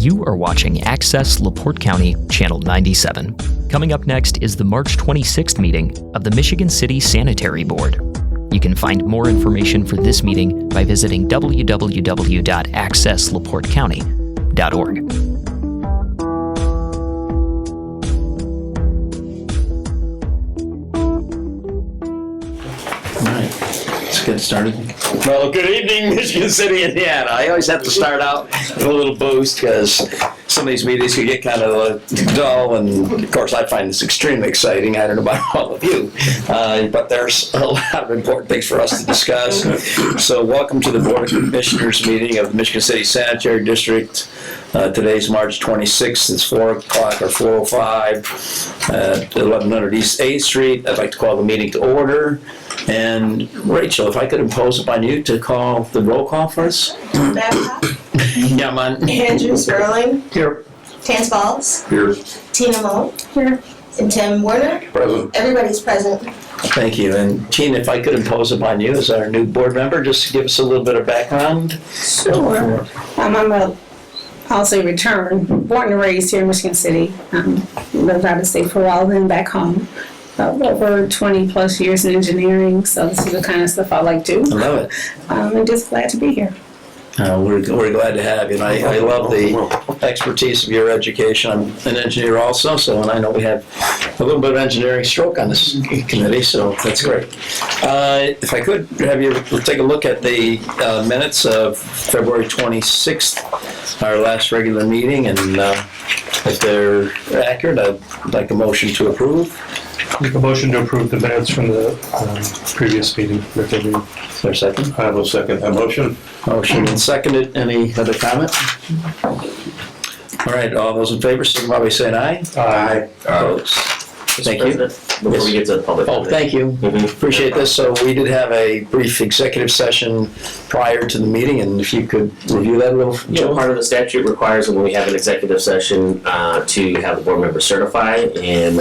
You are watching Access LaPorte County, Channel 97. Coming up next is the March 26th meeting of the Michigan City Sanitary Board. You can find more information for this meeting by visiting www.accesslaportecounty.org. Get started. Well, good evening, Michigan City, Indiana. I always have to start out with a little boost because some of these meetings can get kind of dull, and of course I find this extremely exciting. I don't know about all of you, but there's a lot of important things for us to discuss. So welcome to the Board of Commissioners meeting of the Michigan City Sanitary District. Today's March 26th. It's 4 o'clock or 4:05 at 1100 East 8th Street. I'd like to call the meeting to order. And Rachel, if I could impose upon you to call the roll call for us. Babcock. Yeah, man. Andrew Sterling. Here. Tans Balls. Here. Tina Moe. Here. And Tim Warner. Present. Everybody's present. Thank you. And Tina, if I could impose upon you as our new board member, just to give us a little bit of background. Sure. I'll say return. Born and raised here in Michigan City. Lived out of state for a while, then back home. Over 20 plus years in engineering, so this is the kind of stuff I like to do. I love it. I'm just glad to be here. We're glad to have you, and I love the expertise of your education. I'm an engineer also, and I know we have a little bit of engineering stroke on this committee, so that's great. If I could have you take a look at the minutes of February 26th, our last regular meeting, and if they're accurate, I'd like a motion to approve. Make a motion to approve the minutes from the previous meeting. Is there a second? I will second that motion. Motion and seconded. Any other comment? All right, all those in favor, signify by saying aye. Aye. Opposed? Thank you. Before we get to the public. Oh, thank you. Appreciate this. So we did have a brief executive session prior to the meeting, and if you could review that a little. Yeah, part of the statute requires when we have an executive session to have the board member certify, and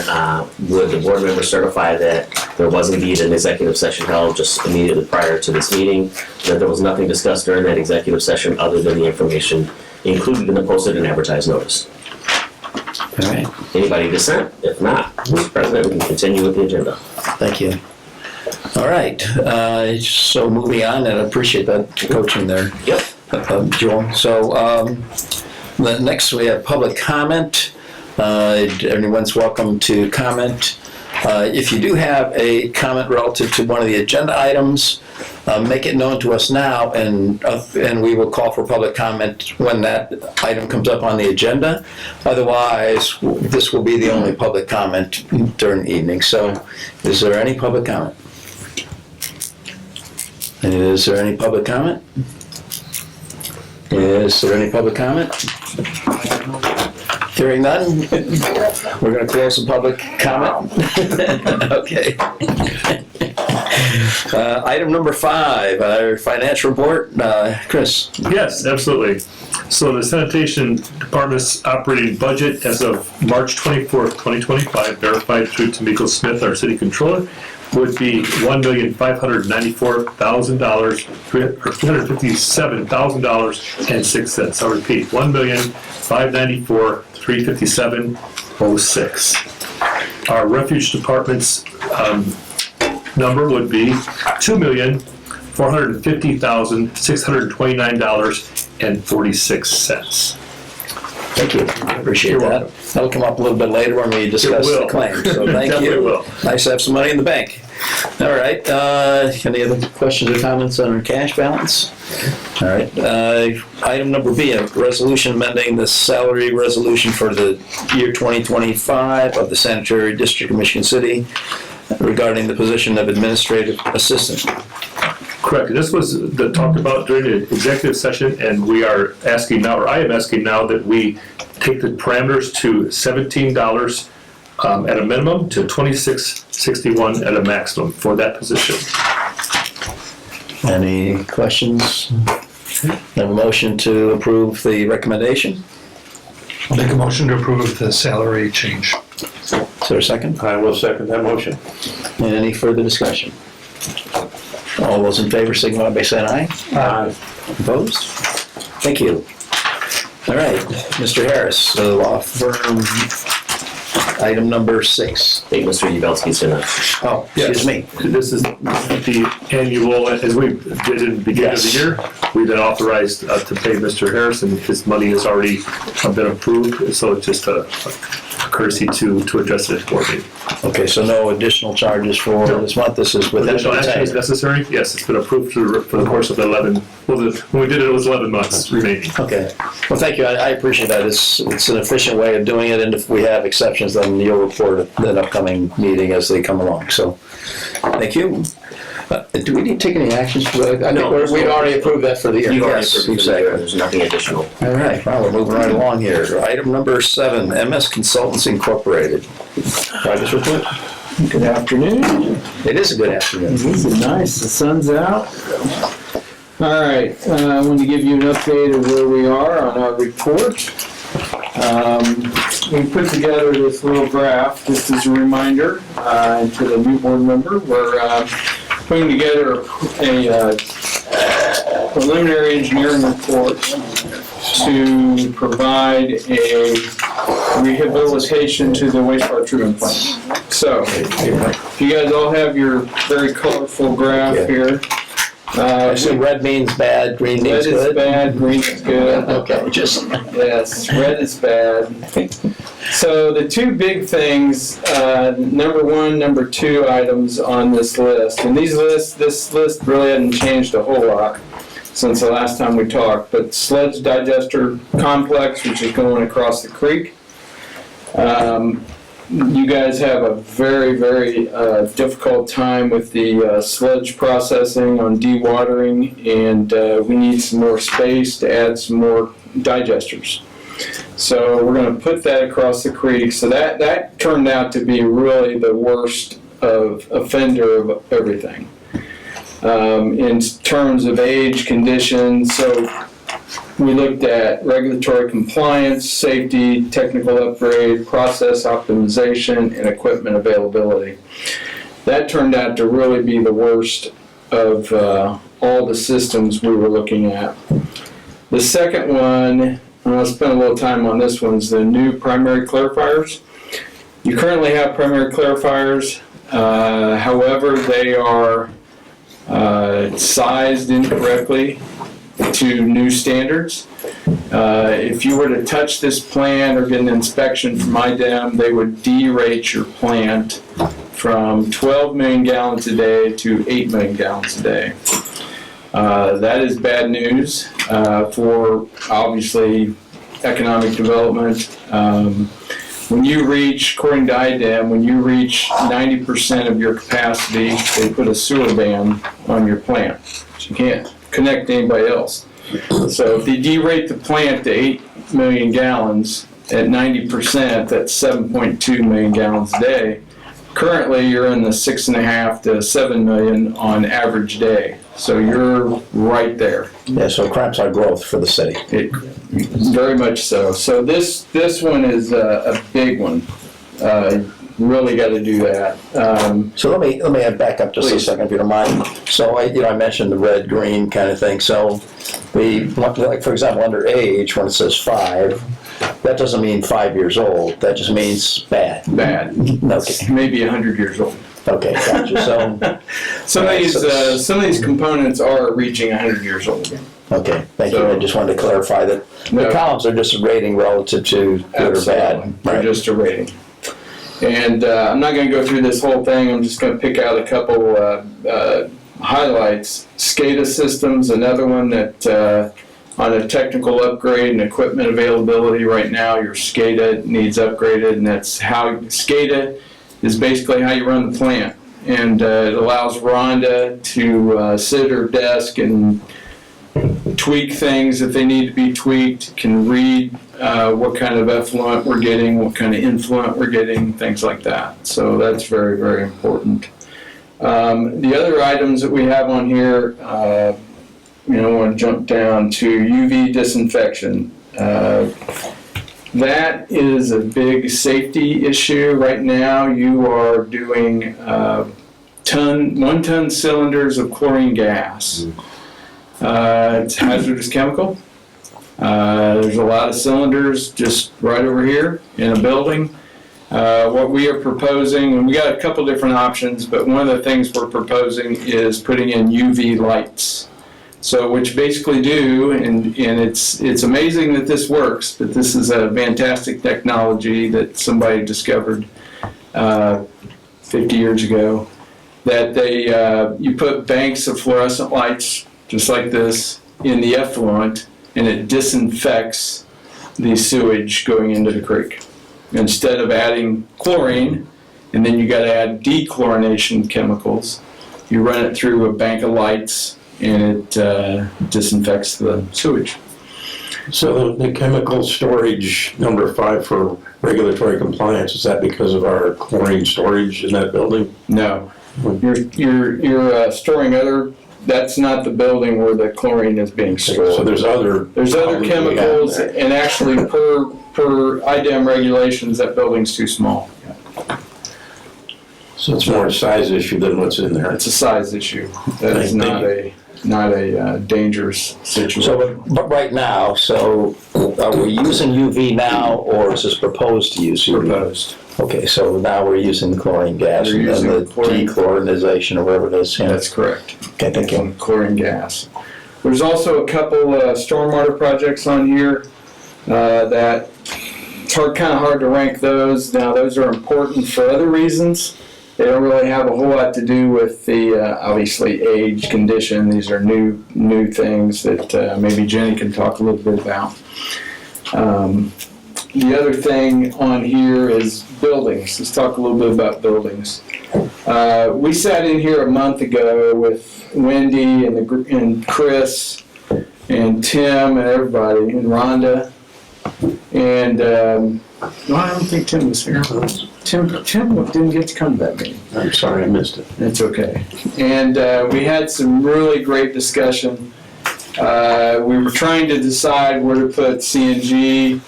would the board member certify that there was indeed an executive session held just immediately prior to this meeting, that there was nothing discussed during that executive session other than the information included in the posted and advertised notice. All right. Anybody dissent? If not, Mr. President, we can continue with the agenda. Thank you. All right. So moving on, and I appreciate that coaching there. Yep. Joel. So next we have public comment. Everyone's welcome to comment. If you do have a comment relative to one of the agenda items, make it known to us now, and we will call for public comment when that item comes up on the agenda. Otherwise, this will be the only public comment during the evening. So, is there any public comment? Is there any public comment? Is there any public comment? Hearing none, we're going to close the public comment. Okay. Item number 5, our financial report. Chris. Yes, absolutely. So the sanitation department's operating budget as of March 24th, 2025, verified through Tamiko Smith, our city controller, would be $1,594,357.06. I'll repeat, $1,594,357.06. Our refuge department's number would be $2,450,629.46. Thank you. Appreciate that. That'll come up a little bit later when we discuss the claims. So thank you. Will. Nice to have some money in the bank. All right. Any other questions or comments on our cash balance? All right. Item number B, a resolution amending the salary resolution for the year 2025 of the Sanitary District of Michigan City regarding the position of administrative assistant. Correct. This was talked about during the executive session, and we are asking now, or I am asking now, that we take the parameters to $17 at a minimum to $26.61 at a maximum for that position. Any questions? Have a motion to approve the recommendation? I'll make a motion to approve the salary change. Is there a second? I will second that motion. Any further discussion? All those in favor signify by saying aye. Aye. Opposed? Thank you. All right, Mr. Harris, the law firm, item number 6. I think Mr. Yabelski's gonna. Oh, excuse me. This is the annual, as we did in the beginning of the year, we've been authorized to pay Mr. Harrison. His money has already been approved, so it's just a courtesy to address it at board meeting. Okay, so no additional charges for this month. This is within Additional the action is time. necessary? Yes, it's been approved for the course of 11, when we did it, it was 11 months remaining. Okay. Well, thank you. I appreciate that. It's an efficient way of doing it, and if we have exceptions, then you'll report at an upcoming meeting as they come along. So, thank you. Do we need to take any actions for that? I think we'd already approved that for the year. You've already Yes, approved it for the year. exactly. There's nothing additional. All right, well, we're moving right along here. Item number 7, MS Consultants Incorporated. Progress report? Good afternoon. It is a good afternoon. This is nice. The sun's out. All right. I want to give you an update of where we are on our report. We put together this little graph just as a reminder to the new board member. We're putting together a preliminary engineering report to provide a rehabilitation to the wastewater treatment plant. So, if you guys all have your very colorful graph here. I assume red means bad, green means Red is good? bad, green is good. Okay, just, Yes, red is bad. So the two big things, number 1, number 2 items on this list, and this list really hasn't changed a whole lot since the last time we talked, but sludge digester complex, which is going across the creek. You guys have a very, very difficult time with the sludge processing on dewatering, and we need some more space to add some more digesters. So we're going to put that across the creek. So that turned out to be really the worst offender of everything. In terms of age, condition, so we looked at regulatory compliance, safety, technical upgrade, process optimization, and equipment availability. That turned out to really be the worst of all the systems we were looking at. The second one, and I'll spend a little time on this one, is the new primary clarifiers. You currently have primary clarifiers, however, they are sized incorrectly to new standards. If you were to touch this plant or get an inspection from IDEM, they would derate your plant from 12 million gallons a day to 8 million gallons a day. That is bad news for, obviously, economic development. When you reach, according to IDEM, when you reach 90% of your capacity, they put a sewer ban on your plant. So you can't connect to anybody else. So if they derate the plant to 8 million gallons at 90%, that's 7.2 million gallons a day. Currently, you're in the 6.5 to 7 million on average day. So you're right there. yeah, so it cramps our growth for the city. Very much so. So this one is a big one. Really got to do that. So let me back up just a second, if you don't mind. So I mentioned the red, green kind of thing. So like for example, under age, when it says 5, that doesn't mean 5 years old. That just means bad. Bad. Okay. Maybe 100 years old. Okay, gotcha. So Some of these components are reaching 100 years old. okay, thank you. I just wanted to clarify that the columns are just a rating relative to good or bad. They're just a rating. And I'm not going to go through this whole thing. I'm just going to pick out a couple highlights. SCADA systems, another one that on a technical upgrade and equipment availability right now, your SCADA needs upgraded, and that's how SCADA is basically how you run the plant. And it allows Rhonda to sit at her desk and tweak things if they need to be tweaked, can read what kind of effluent we're getting, what kind of influent we're getting, things like that. So that's very, very important. The other items that we have on here, I want to jump down to UV disinfection. That is a big safety issue right now. You are doing 1-ton cylinders of chlorine gas. It's a hazardous chemical. There's a lot of cylinders just right over here in a building. What we are proposing, and we got a couple different options, but one of the things we're proposing is putting in UV lights. So which basically do, and it's amazing that this works, but this is a fantastic technology that somebody discovered 50 years ago, that you put banks of fluorescent lights, just like this, in the effluent, and it disinfects the sewage going into the creek. Instead of adding chlorine, and then you got to add dechlorination chemicals, you run it through a bank of lights, and it disinfects the sewage. So the chemical storage number 5 for regulatory compliance, is that because of our chlorine storage in that building? No, you're storing other. That's not the building where the chlorine is being stored. So there's other chemicals, and actually per IDEM regulations, that building's too small. So it's more a size issue than what's in there. It's a size issue. That is not a dangerous situation. So, but right now, so are we using UV now, or is this proposed to use UV? Proposed. Okay, so now we're using the chlorine gas We're and then using the chlorine. dechlorinization or whatever it is. Yeah. That's correct. Okay, thank you. Chlorine gas. There's also a couple stormwater projects on here that it's kind of hard to rank those. Now, those are important for other reasons. They don't really have a whole lot to do with the obviously age, condition. These are new things that maybe Jenny can talk a little bit about. The other thing on here is buildings. Let's talk a little bit about buildings. We sat in here a month ago with Wendy and Chris and Tim and everybody and Rhonda. And no, I don't think Tim was here. Tim didn't get to come to that meeting. I'm sorry, I missed it. It's okay. And we had some really great discussion. We were trying to decide where to put CNG,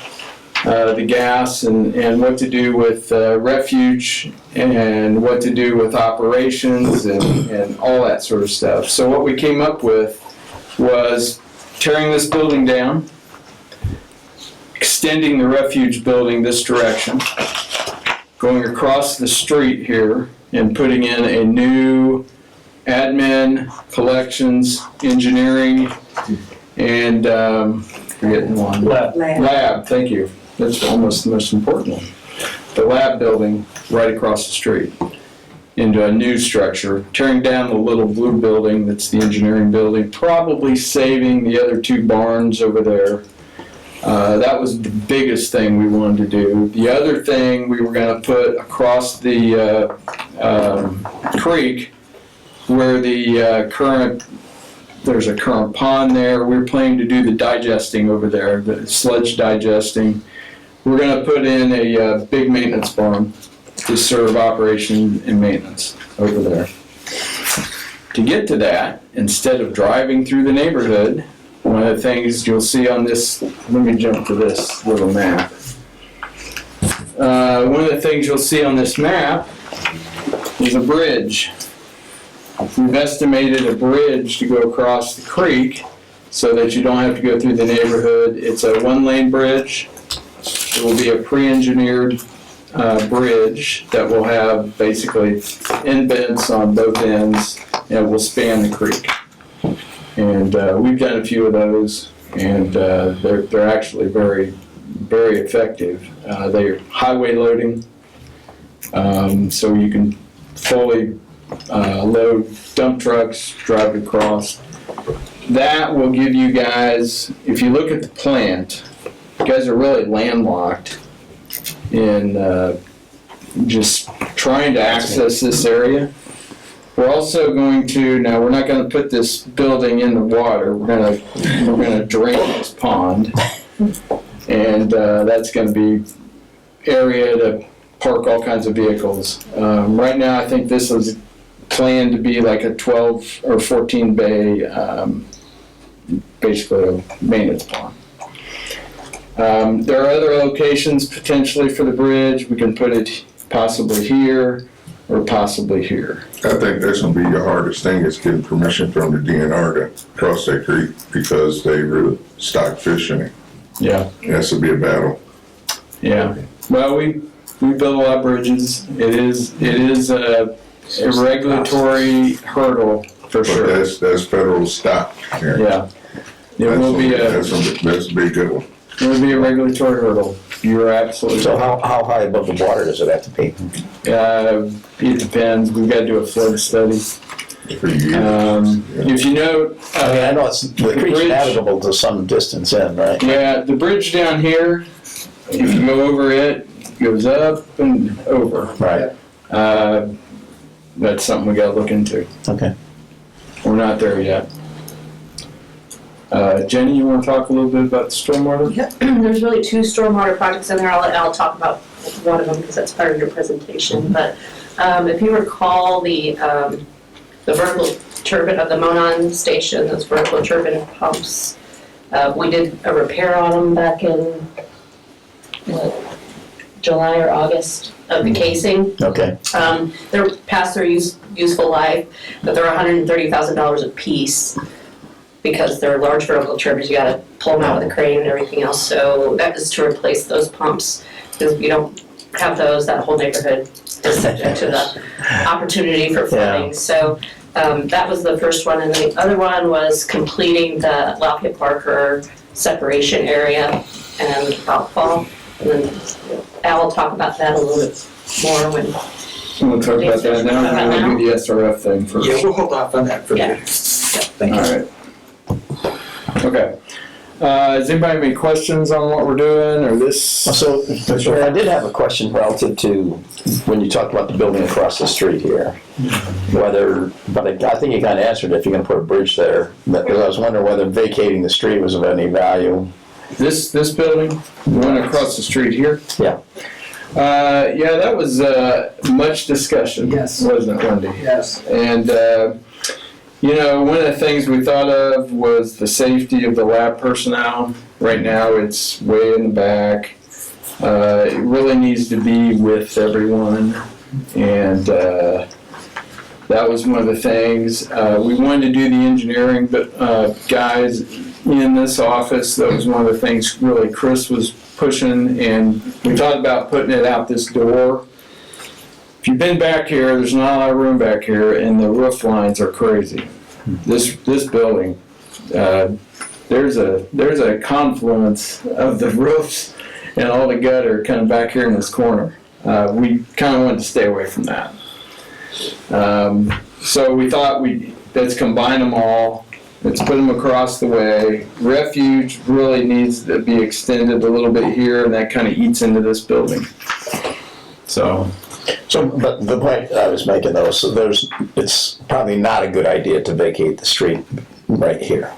the gas, and what to do with refuge, and what to do with operations, and all that sort of stuff. So what we came up with was tearing this building down, extending the refuge building this direction, going across the street here and putting in a new admin, collections, engineering, and forgetting one. Lab, thank you. That's almost the most important one. The lab building right across the street into a new structure, tearing down the little blue building that's the engineering building, probably saving the other 2 barns over there. That was the biggest thing we wanted to do. The other thing we were going to put across the creek where the there's a current pond there. We're planning to do the digesting over there, the sludge digesting. We're going to put in a big maintenance barn to serve operation and maintenance over there. To get to that, instead of driving through the neighborhood, one of the things you'll see on this, let me jump to this little map. One of the things you'll see on this map is a bridge. We've estimated a bridge to go across the creek so that you don't have to go through the neighborhood. It's a 1-lane bridge. It will be a pre-engineered bridge that will have basically indents on both ends, and it will span the creek. And we've done a few of those, and they're actually very, very effective. They're highway loading, so you can fully load dump trucks, drive across. That will give you guys, if you look at the plant, you guys are really landlocked in just trying to access this area. We're also going to, now we're not going to put this building in the water, we're going to drain this pond, and that's going to be area to park all kinds of vehicles. Right now I think this is planned to be like a 12 or 14 bay, basically a maintenance pond. There are other locations potentially for the bridge. We can put it possibly here. or possibly here. I think that's gonna be the hardest thing is getting permission from the DNR to cross that creek because they really stock fish in it. Yeah. That's gonna be a battle. Yeah. Well, we build a lot of bridges. It is a regulatory hurdle for But sure. that's federal stock here. Yeah. It will be That's a big good one. it will be a regulatory hurdle. You're absolutely So right. how high above the water does it have to be? It depends. We've got to do a flood study. For years. If you know, I mean, I know it's, the creek's bridge- navigable to some distance in, right? yeah, the bridge down here, if you go over it, goes up and over. Right, That's something we got to look into. okay. We're not there yet. Jenny, you want to talk a little bit about the stormwater? There's really two stormwater projects in there. I'll talk about one of them because that's part of your presentation. But if you recall the vertical turbine of the Monon station, those vertical turbine pumps, we did a repair on them back in July or August of the casing. Okay, They're past their useful life, but they're $130,000 a piece. Because they're large vertical turbines, you gotta pull them out with a crane and everything else. So that is to replace those pumps. Because if you don't have those, that whole neighborhood is subject to the opportunity for flooding. So that was the first one. And the other one was completing the Lafayette Parker separation area and outfall. And then Al will talk about that a little bit more when. We'll talk about that now. We're going to do the SRF thing first. Yeah, we'll hold off on that for Yeah. later. Thank you. All right. Okay. Does anybody have any questions on what we're doing or this? so I did have a question relative to when you talked about the building across the street here. Whether, but I think you kind of answered if you're going to put a bridge there. But I was wondering whether vacating the street was of any value. This building, the one across the street here? Yeah. Yeah, that was much discussion. Yes. Wasn't it, Wendy? Yes. And, you know, one of the things we thought of was the safety of the lab personnel. Right now, it's way in the back. It really needs to be with everyone. And that was one of the things. We wanted to do the engineering, but guys in this office, that was one of the things really Chris was pushing. And we thought about putting it out this door. If you've been back here, there's not a lot of room back here, and the roof lines are crazy. This building, there's a confluence of the roofs and all the gutter kind of back here in this corner. We kind of wanted to stay away from that. So we thought let's combine them all. Let's put them across the way. Refuge really needs to be extended a little bit here, and that kind of eats into this building. So, But the point I was making though, it's probably not a good idea to vacate the street right here.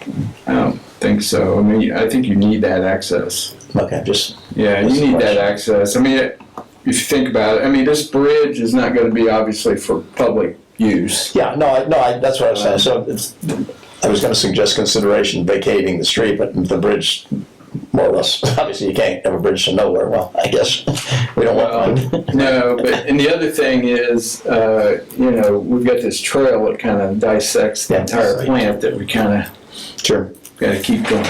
I don't think so. I mean, I think you need that access. Okay, just. Yeah, you need that access. I mean, if you think about it, I mean, this bridge is not going to be obviously for public use. Yeah, that's what I was saying. So I was going to suggest consideration vacating the street, but the bridge, more or less, obviously you can't have a bridge to nowhere. Well, I guess we don't want one. No, and the other thing is, you know, we've got this trail that kind of dissects the entire plant that we kind of Sure. got to keep going.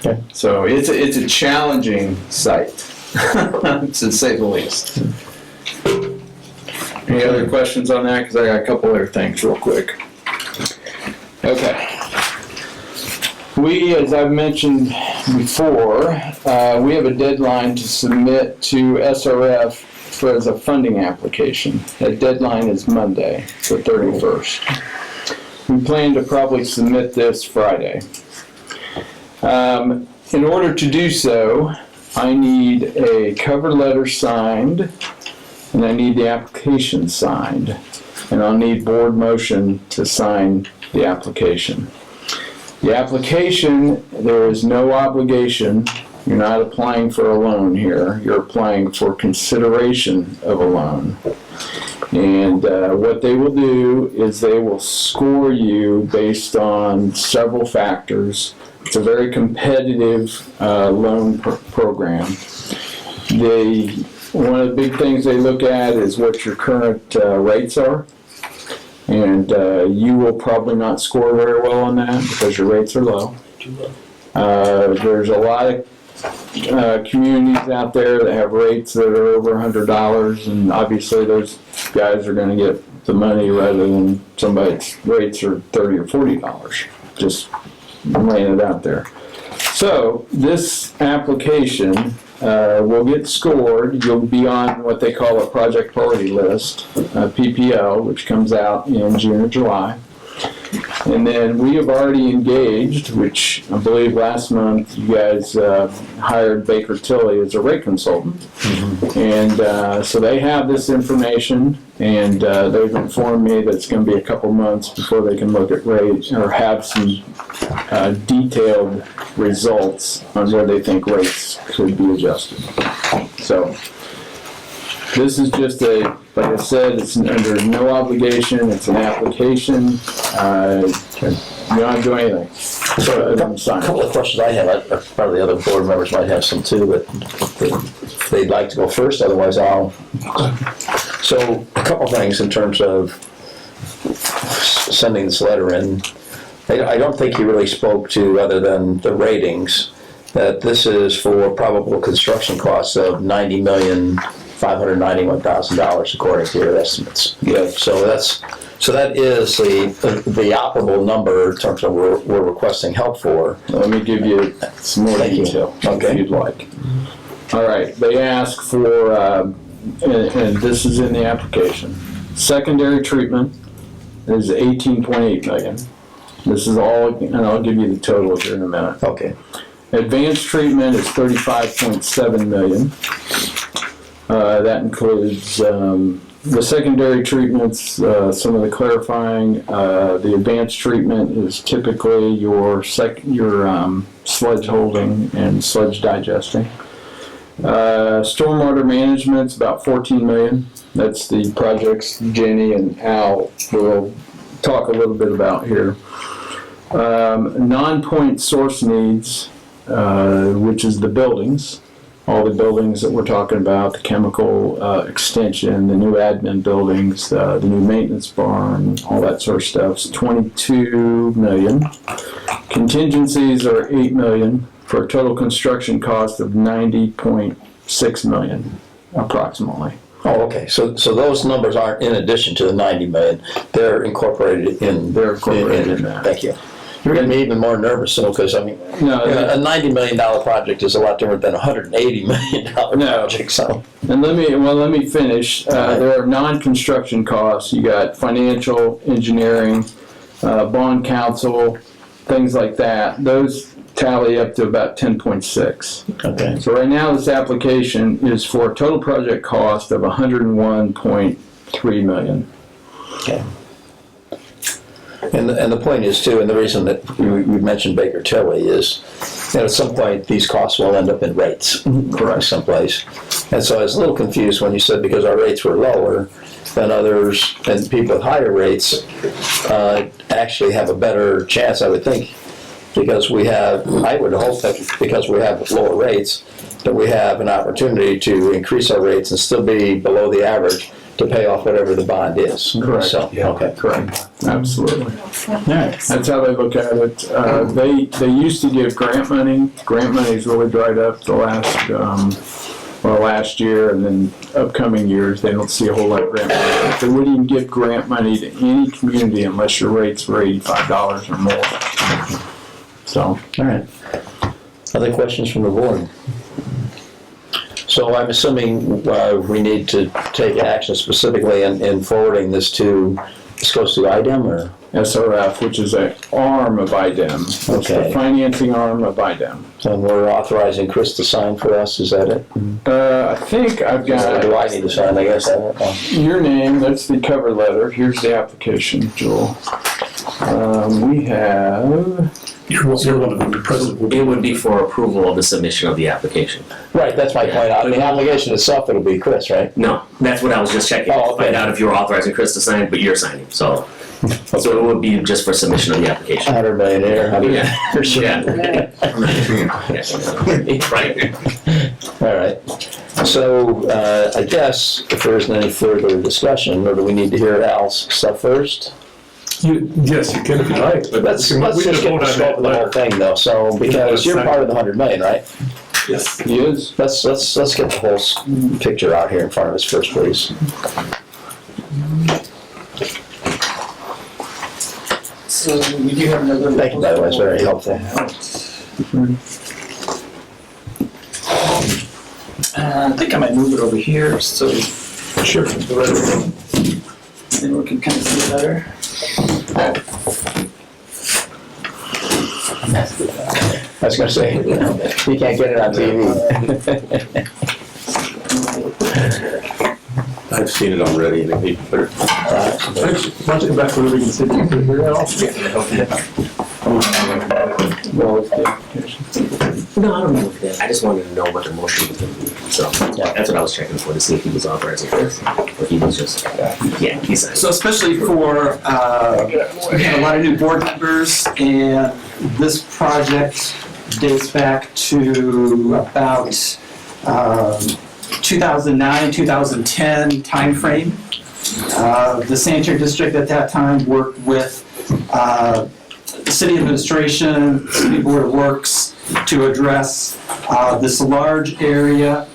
Okay. So it's a challenging site, to say the least. Any other questions on that? Because I got a couple other things real quick. Okay. We, as I've mentioned before, we have a deadline to submit to SRF as a funding application. That deadline is Monday, the 31st. We plan to probably submit this Friday. In order to do so, I need a cover letter signed, and I need the application signed. And I'll need board motion to sign the application. The application, there is no obligation. You're not applying for a loan here. You're applying for consideration of a loan. And what they will do is they will score you based on several factors. It's a very competitive loan program. one of the big things they look at is what your current rates are. And you will probably not score very well on that because your rates are low. There's a lot of communities out there that have rates that are over $100, and obviously those guys are going to get the money rather than somebody's rates are $30 or $40. Just laying it out there. So this application will get scored. You'll be on what they call a project priority list, PPL, which comes out in June or July. And then we have already engaged, which I believe last month you guys hired Baker Tilly as a rate consultant. Mm-hmm. And so they have this information, and they've informed me that it's going to be a couple months before they can look at rates or have some detailed results on where they think rates could be adjusted. So this is just like I said, it's under no obligation. It's an application. You don't have to do anything. So a couple of questions I have. Probably the other board members might have some too, but if they'd like to go first, otherwise I'll. So a couple things in terms of sending this letter in. I don't think you really spoke to, other than the ratings, that this is for probable construction costs of $90,591,000 according to your estimates. Yeah. So that is the operable number in terms of what we're requesting help for. Let me give you some more detail, if you'd like. All right, they ask for, and this is in the application, secondary treatment is $18.8 million. This is all, and I'll give you the total here in a minute. Okay. Advanced treatment is $35.7 million. That includes the secondary treatments, some of the clarifying. The advanced treatment is typically your sludge holding and sludge digesting. Stormwater management's about $14 million. That's the projects Jenny and Al will talk a little bit about here. Non-point source needs, which is the buildings. All the buildings that we're talking about, the chemical extension, the new admin buildings, the new maintenance barn, all that sort of stuff, is $22 million. Contingencies are $8 million for a total construction cost of $90.6 million, approximately. Oh, okay. So those numbers aren't in addition to the $90 million. They're incorporated in. They're incorporated in that. Thank you. You're going to be even more nervous, though, because I mean, no, a $90 million project is a lot different than a $180 million project. So, and let me finish. There are non-construction costs. You got financial, engineering, bond counsel, things like that. Those tally up to about 10.6. Okay. So right now, this application is for a total project cost of $101.3 million. Okay. And the point is, too, and the reason that we mentioned Baker Tilly is that at some point these costs will end up in rates, correct, someplace. And so I was a little confused when you said because our rates were lower than others, and people with higher rates actually have a better chance, I would think, because I would hope that because we have lower rates, that we have an opportunity to increase our rates and still be below the average to pay off whatever the bond is. Correct. So, okay. Correct. Absolutely. All right. That's how they look at it. They used to give grant money. Grant money's really dried up the last year, and then upcoming years they don't see a whole lot of grant money. They wouldn't even give grant money to any community unless your rates were $85 or more. So. All right. Other questions from the board? So I'm assuming we need to take action specifically in forwarding this goes to IDEM or? SRF, which is an arm of IDEM. It's the financing arm of IDEM. And we're authorizing Chris to sign for us, is that it? I think I've got... Do I need to sign, I guess? Your name, that's the cover letter. Here's the application, Joel. We have... You're one of the president. It would be for approval of the submission of the application. Right, that's my point. On the application itself, it'll be Chris, right? No, that's what I was just checking. Oh, okay. Find out if you're authorizing Chris to sign, but you're signing, so. So it would be just for submission of the application. 100 millionaire. Yeah. Right. All right. So I guess if there isn't any further discussion, or do we need to hear Al's stuff first? Yes, you can if you like, but Let's we just can get vote the on scope that of the whole later. thing though, so, because you're part of the 100 million, right? Yes. Yes. Let's get the whole picture out here in front of us first, please. So we do have another. Thank you, by the way, it's very helpful. I think I might move it over here, so. Sure. Then we can kind of see it better. I was gonna say, you can't get it on TV. I've seen it already, and it'd be better. Why don't you come back to the Michigan City? No, I don't know if that. I just wanted to know what the motion was going to be. So that's what I was checking for, to see if he was authorizing this, or he was just, yeah, he signed. So especially for, we have a lot of new board members, and this project dates back to about 2009, 2010 timeframe. The sanitary district at that time worked with city administration, city board of works to address this large area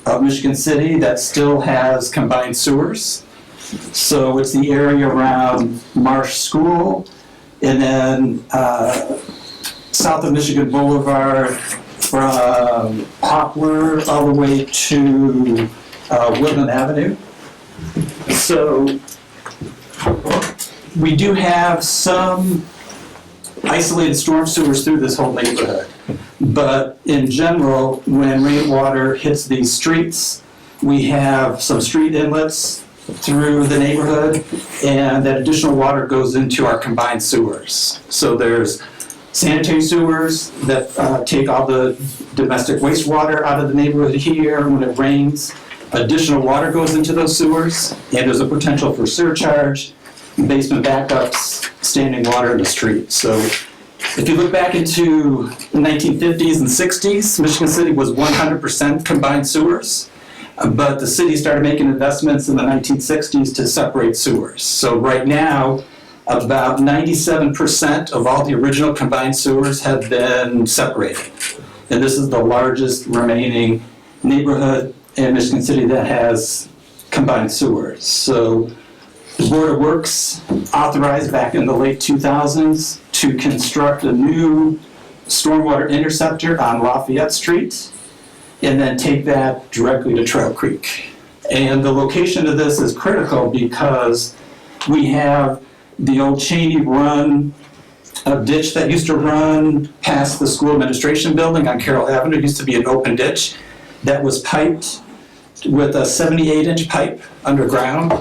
of Michigan City that still has combined sewers. So it's the area around Marsh School, and then south of Michigan Boulevard from Poplar all the way to Woodland Avenue. So we do have some isolated storm sewers through this whole neighborhood. But in general, when rainwater hits these streets, we have some street inlets through the neighborhood, and that additional water goes into our combined sewers. So there's sanitary sewers that take all the domestic wastewater out of the neighborhood here when it rains. Additional water goes into those sewers, and there's a potential for surcharge, basement backups, standing water in the street. So if you look back into the 1950s and 60s, Michigan City was 100% combined sewers, but the city started making investments in the 1960s to separate sewers. So right now, about 97% of all the original combined sewers have been separated. And this is the largest remaining neighborhood in Michigan City that has combined sewers. So the Board of Works authorized back in the late 2000s to construct a new stormwater interceptor on Lafayette Street and then take that directly to Trail Creek. And the location of this is critical because we have the old Cheney Run, a ditch that used to run past the school administration building on Carroll Avenue. It used to be an open ditch that was piped with a 78-inch pipe underground,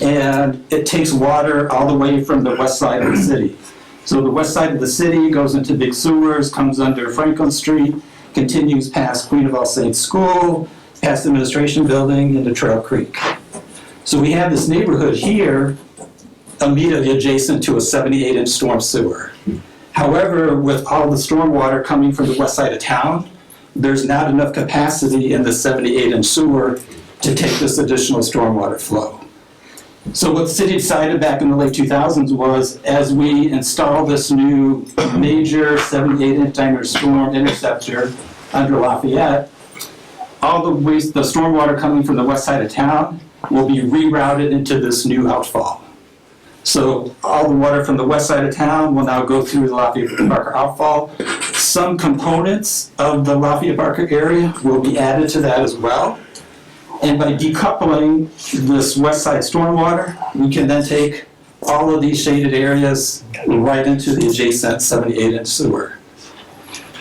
and it takes water all the way from the west side of the city. So the west side of the city goes into big sewers, comes under Franklin Street, continues past Queen of All Saints School, past the administration building into Trail Creek. So we have this neighborhood here immediately adjacent to a 78-inch storm sewer. However, with all the storm water coming from the west side of town, there's not enough capacity in the 78-inch sewer to take this additional stormwater flow. So what the city decided back in the late 2000s was, as we install this new major 78-inch diameter storm interceptor under Lafayette, all the waste, the stormwater coming from the west side of town will be rerouted into this new outfall. So all the water from the west side of town will now go through the Lafayette Barker outfall. Some components of the Lafayette Barker area will be added to that as well. And by decoupling this west side stormwater, we can then take all of these shaded areas right into the adjacent 78-inch sewer.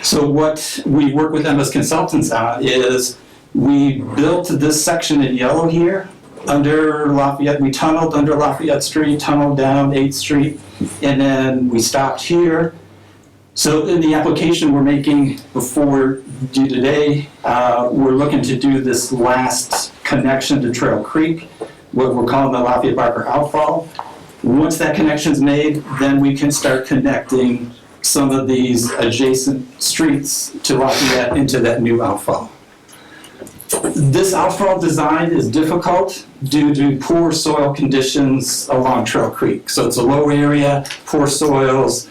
So what we work with them as consultants on is we built this section in yellow here under Lafayette. We tunneled under Lafayette Street, tunneled down 8th Street, and then we stopped here. So in the application we're making before due today, we're looking to do this last connection to Trail Creek, what we're calling the Lafayette Barker outfall. Once that connection's made, then we can start connecting some of these adjacent streets to Lafayette into that new outfall. This outfall design is difficult due to poor soil conditions along Trail Creek. So it's a low area, poor soils.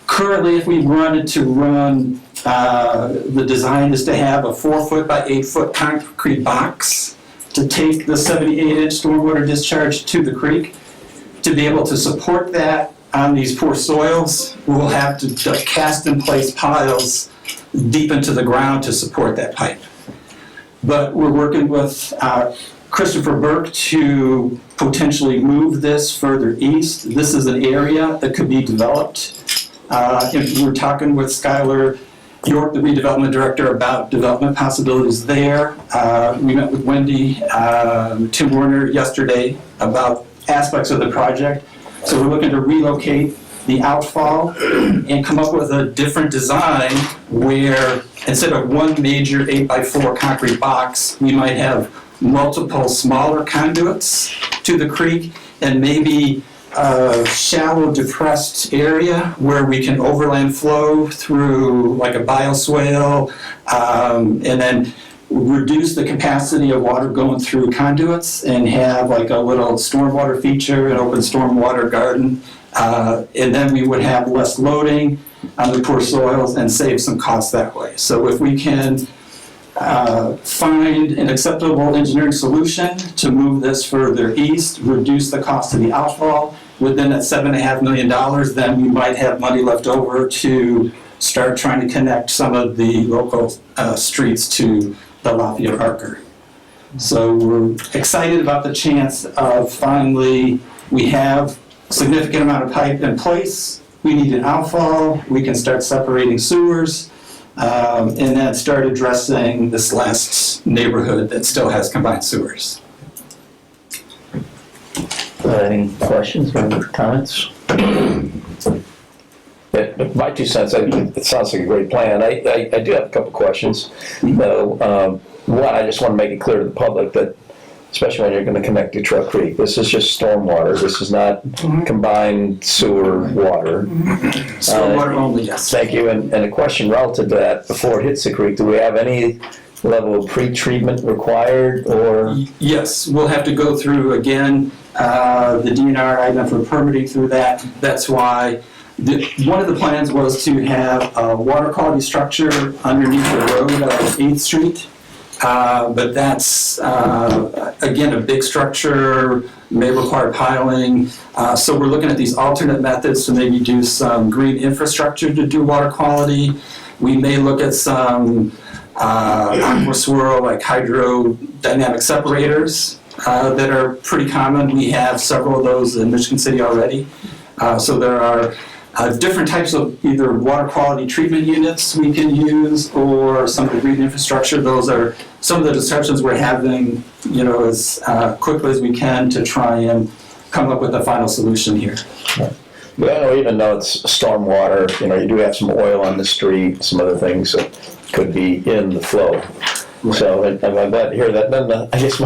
Currently, if we wanted to run, the design is to have a 4-foot by 8-foot concrete box to take the 78-inch stormwater discharge to the creek. To be able to support that on these poor soils, we'll have to cast in place piles deep into the ground to support that pipe. But we're working with Christopher Burke to potentially move this further east. This is an area that could be developed. We're talking with Skylar York, the redevelopment director, about development possibilities there. We met with Wendy, Tim Werner yesterday about aspects of the project. So we're looking to relocate the outfall and come up with a different design where instead of one major 8x4 concrete box, we might have multiple smaller conduits to the creek and maybe a shallow depressed area where we can overland flow through like a bioswale and then reduce the capacity of water going through conduits and have like a little stormwater feature, an open stormwater garden. And then we would have less loading on the poor soils and save some costs that way. So if we can find an acceptable engineering solution to move this further east, reduce the cost of the outfall within that $7.5 million, then we might have money left over to start trying to connect some of the local streets to the Lafayette Archer. So we're excited about the chance of finally, we have significant amount of pipe in place. We need an outfall. We can start separating sewers and then start addressing this last neighborhood that still has combined sewers. Any questions or comments? My 2 cents, it sounds like a great plan. I do have a couple questions. One, I just want to make it clear to the public that, especially when you're going to connect to Trail Creek, this is just stormwater. This is not combined sewer water. Stormwater only, yes. Thank you. And a question relative to that, before it hits the creek, do we have any level of pre-treatment required or? Yes, we'll have to go through again the DNR item for permitting through that. That's why one of the plans was to have a water quality structure underneath the road of 8th Street. But that's, again, a big structure, may require piling. So we're looking at these alternate methods to maybe do some green infrastructure to do water quality. We may look at some aqua swirl, like hydrodynamic separators that are pretty common. We have several of those in Michigan City already. So there are different types of either water quality treatment units we can use or some of the green infrastructure. Those are some of the discussions we're having, as quickly as we can to try and come up with a final solution here. Well, even though it's stormwater, you do have some oil on the street, some other things that could be in the flow. Right. So I'm glad to hear that. Then I guess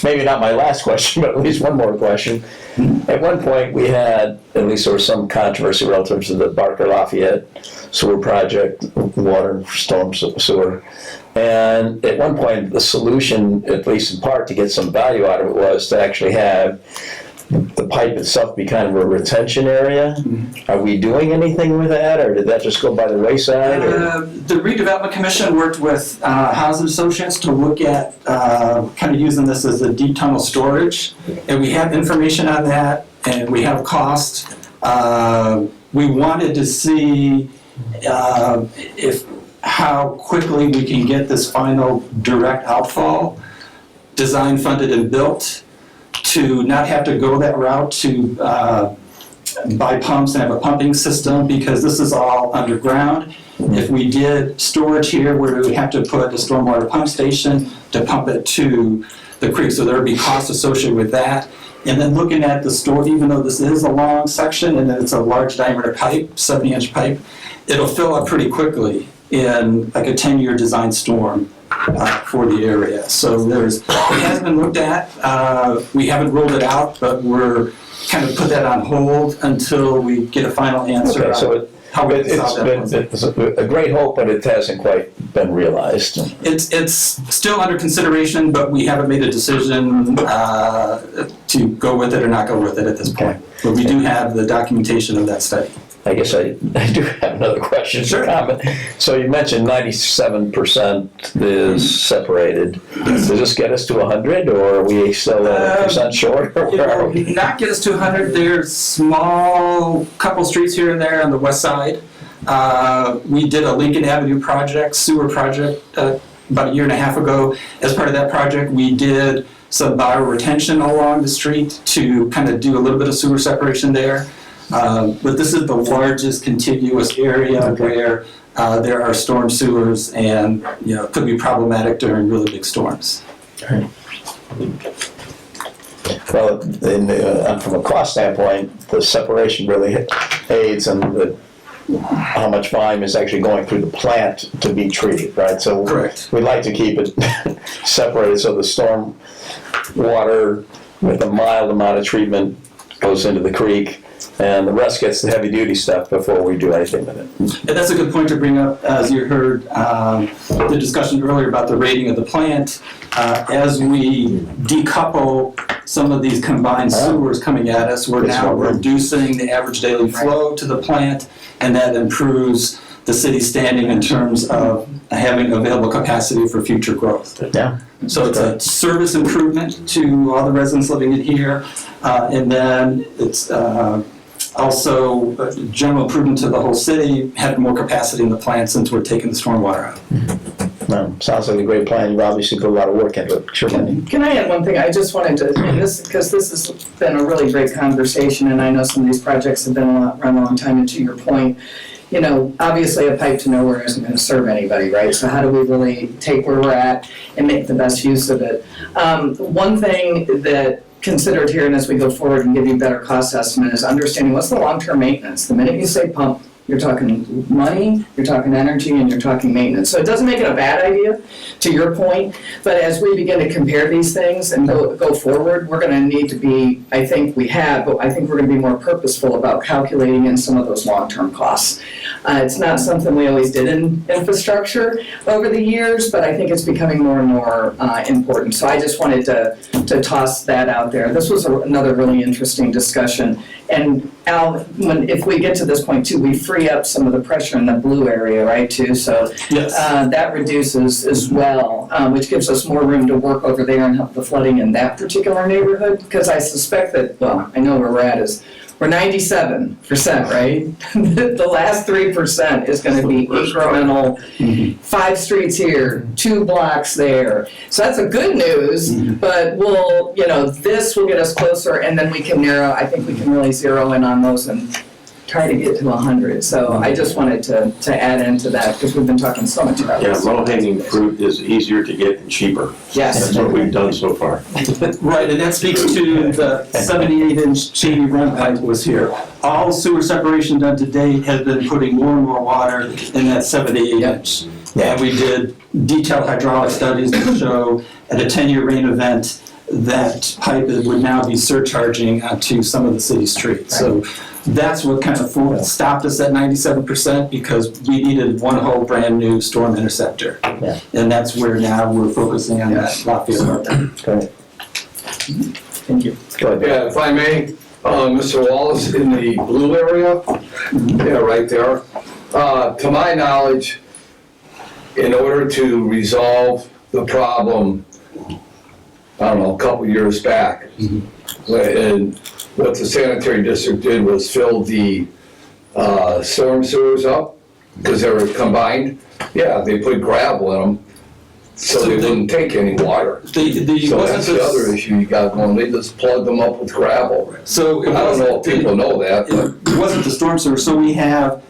maybe not my last question, but at least one more question. At one point, we had, at least there was some controversy relative to the Barker Lafayette sewer project, water storm sewer. And at one point, the solution, at least in part, to get some value out of it was to actually have the pipe itself be kind of a retention area. Are we doing anything with that, or did that just go by the wayside? The Redevelopment Commission worked with Housing Associates to look at kind of using this as a deep tunnel storage, and we have information on that, and we have cost. We wanted to see how quickly we can get this final direct outfall designed, funded, and built, to not have to go that route to buy pumps and have a pumping system, because this is all underground. If we did storage here, where we would have to put a stormwater pump station to pump it to the creek, so there would be costs associated with that. And then looking at the store, even though this is a long section and it's a large diameter pipe, 70-inch pipe, it'll fill up pretty quickly in like a 10-year design storm for the area. So it has been looked at. We haven't ruled it out, but we're kind of put that on hold until we get a final answer. Okay, so how we can solve that. It's a great hope, but it hasn't quite been realized. It's still under consideration, but we haven't made a decision to go with it or not go with it at this point. But we do have the documentation of that study. I guess I do have another question. Sure. Comment. So you mentioned 97% is separated. Does this get us to 100, or are we still a percent short? Or It where are will we? not get us to 100. There's small couple streets here and there on the west side. We did a Lincoln Avenue project, sewer project, about a year and a half ago. As part of that project, we did some bioretention along the street to kind of do a little bit of sewer separation there. But this is the largest contiguous area where there are storm sewers, and it could be problematic during really big storms. Well, from a cost standpoint, the separation really aids in how much volume is actually going through the plant to be treated, right? So Correct. we'd like to keep it separated so the storm water with a mild amount of treatment goes into the creek, and the rest gets the heavy-duty stuff before we do anything with it. And that's a good point to bring up, as you heard the discussion earlier about the rating of the plant. As we decouple some of these combined sewers coming at us, we're now reducing the average daily flow to the plant, and that improves the city's standing in terms of having available capacity for future growth. Yeah. So it's a service improvement to all the residents living in here, and then it's also a general improvement to the whole city, having more capacity in the plant since we're taking the stormwater out. No, sounds like a great plan. You've obviously put a lot of work into it. Sure, Wendy. Can I add one thing? I just wanted to, because this has been a really great conversation, and I know some of these projects have been run a long time, and to your point, obviously a pipe to nowhere isn't going to serve anybody, right? So how do we really take where we're at and make the best use of it? One thing that considered here, and as we go forward and give you a better cost estimate, is understanding what's the long-term maintenance. The minute you say pump, you're talking money, you're talking energy, and you're talking maintenance. So it doesn't make it a bad idea, to your point, but as we begin to compare these things and go forward, we're gonna need to be, I think we have, but I think we're gonna be more purposeful about calculating in some of those long-term costs. It's not something we always did in infrastructure over the years, but I think it's becoming more and more important. So I just wanted to toss that out there. This was another really interesting discussion. And Al, if we get to this point too, we free up some of the pressure in the blue area, right, too? So Yes. that reduces as well, which gives us more room to work over there and help the flooding in that particular neighborhood. Because I suspect that, well, I know where we're at is, we're 97%, right? The last 3% is gonna be incremental, 5 streets here, 2 blocks there. So that's a good news, but this will get us closer, and then we can narrow, I think we can really zero in on those and try to get to 100. So I just wanted to add into that, because we've been talking so much about this. Low-hanging fruit is easier to get and cheaper. Yes. That's what we've done so far. Right, and that speaks to the 78-inch Cheney run pipe was here. All sewer separation done to date has been putting more and more water in that 78-inch. And we did detailed hydraulic studies to show at a 10-year rain event that pipe would now be surcharging onto some of the city streets. So that's what kind of stopped us at 97%, because we needed one whole brand new storm interceptor. Yeah. And that's where now we're focusing on that Lafayette project. Great. Thank you. Go ahead. Yeah, if I may, Mr. Wallace, in the blue area, yeah, right there. To my knowledge, in order to resolve the problem, I don't know, a couple years back, and what the sanitary district did was fill the storm sewers up, because they were combined. Yeah, they put gravel in them, so they wouldn't take any water. So that's the other issue you got going, they just plug them up with gravel. So I don't know if people know that, but. It wasn't the storm sewer, so we have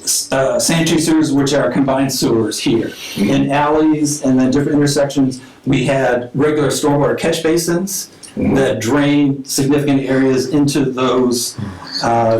sanitary sewers, which are combined sewers here. In alleys and then different intersections, we had regular stormwater catch basins that drain significant areas into those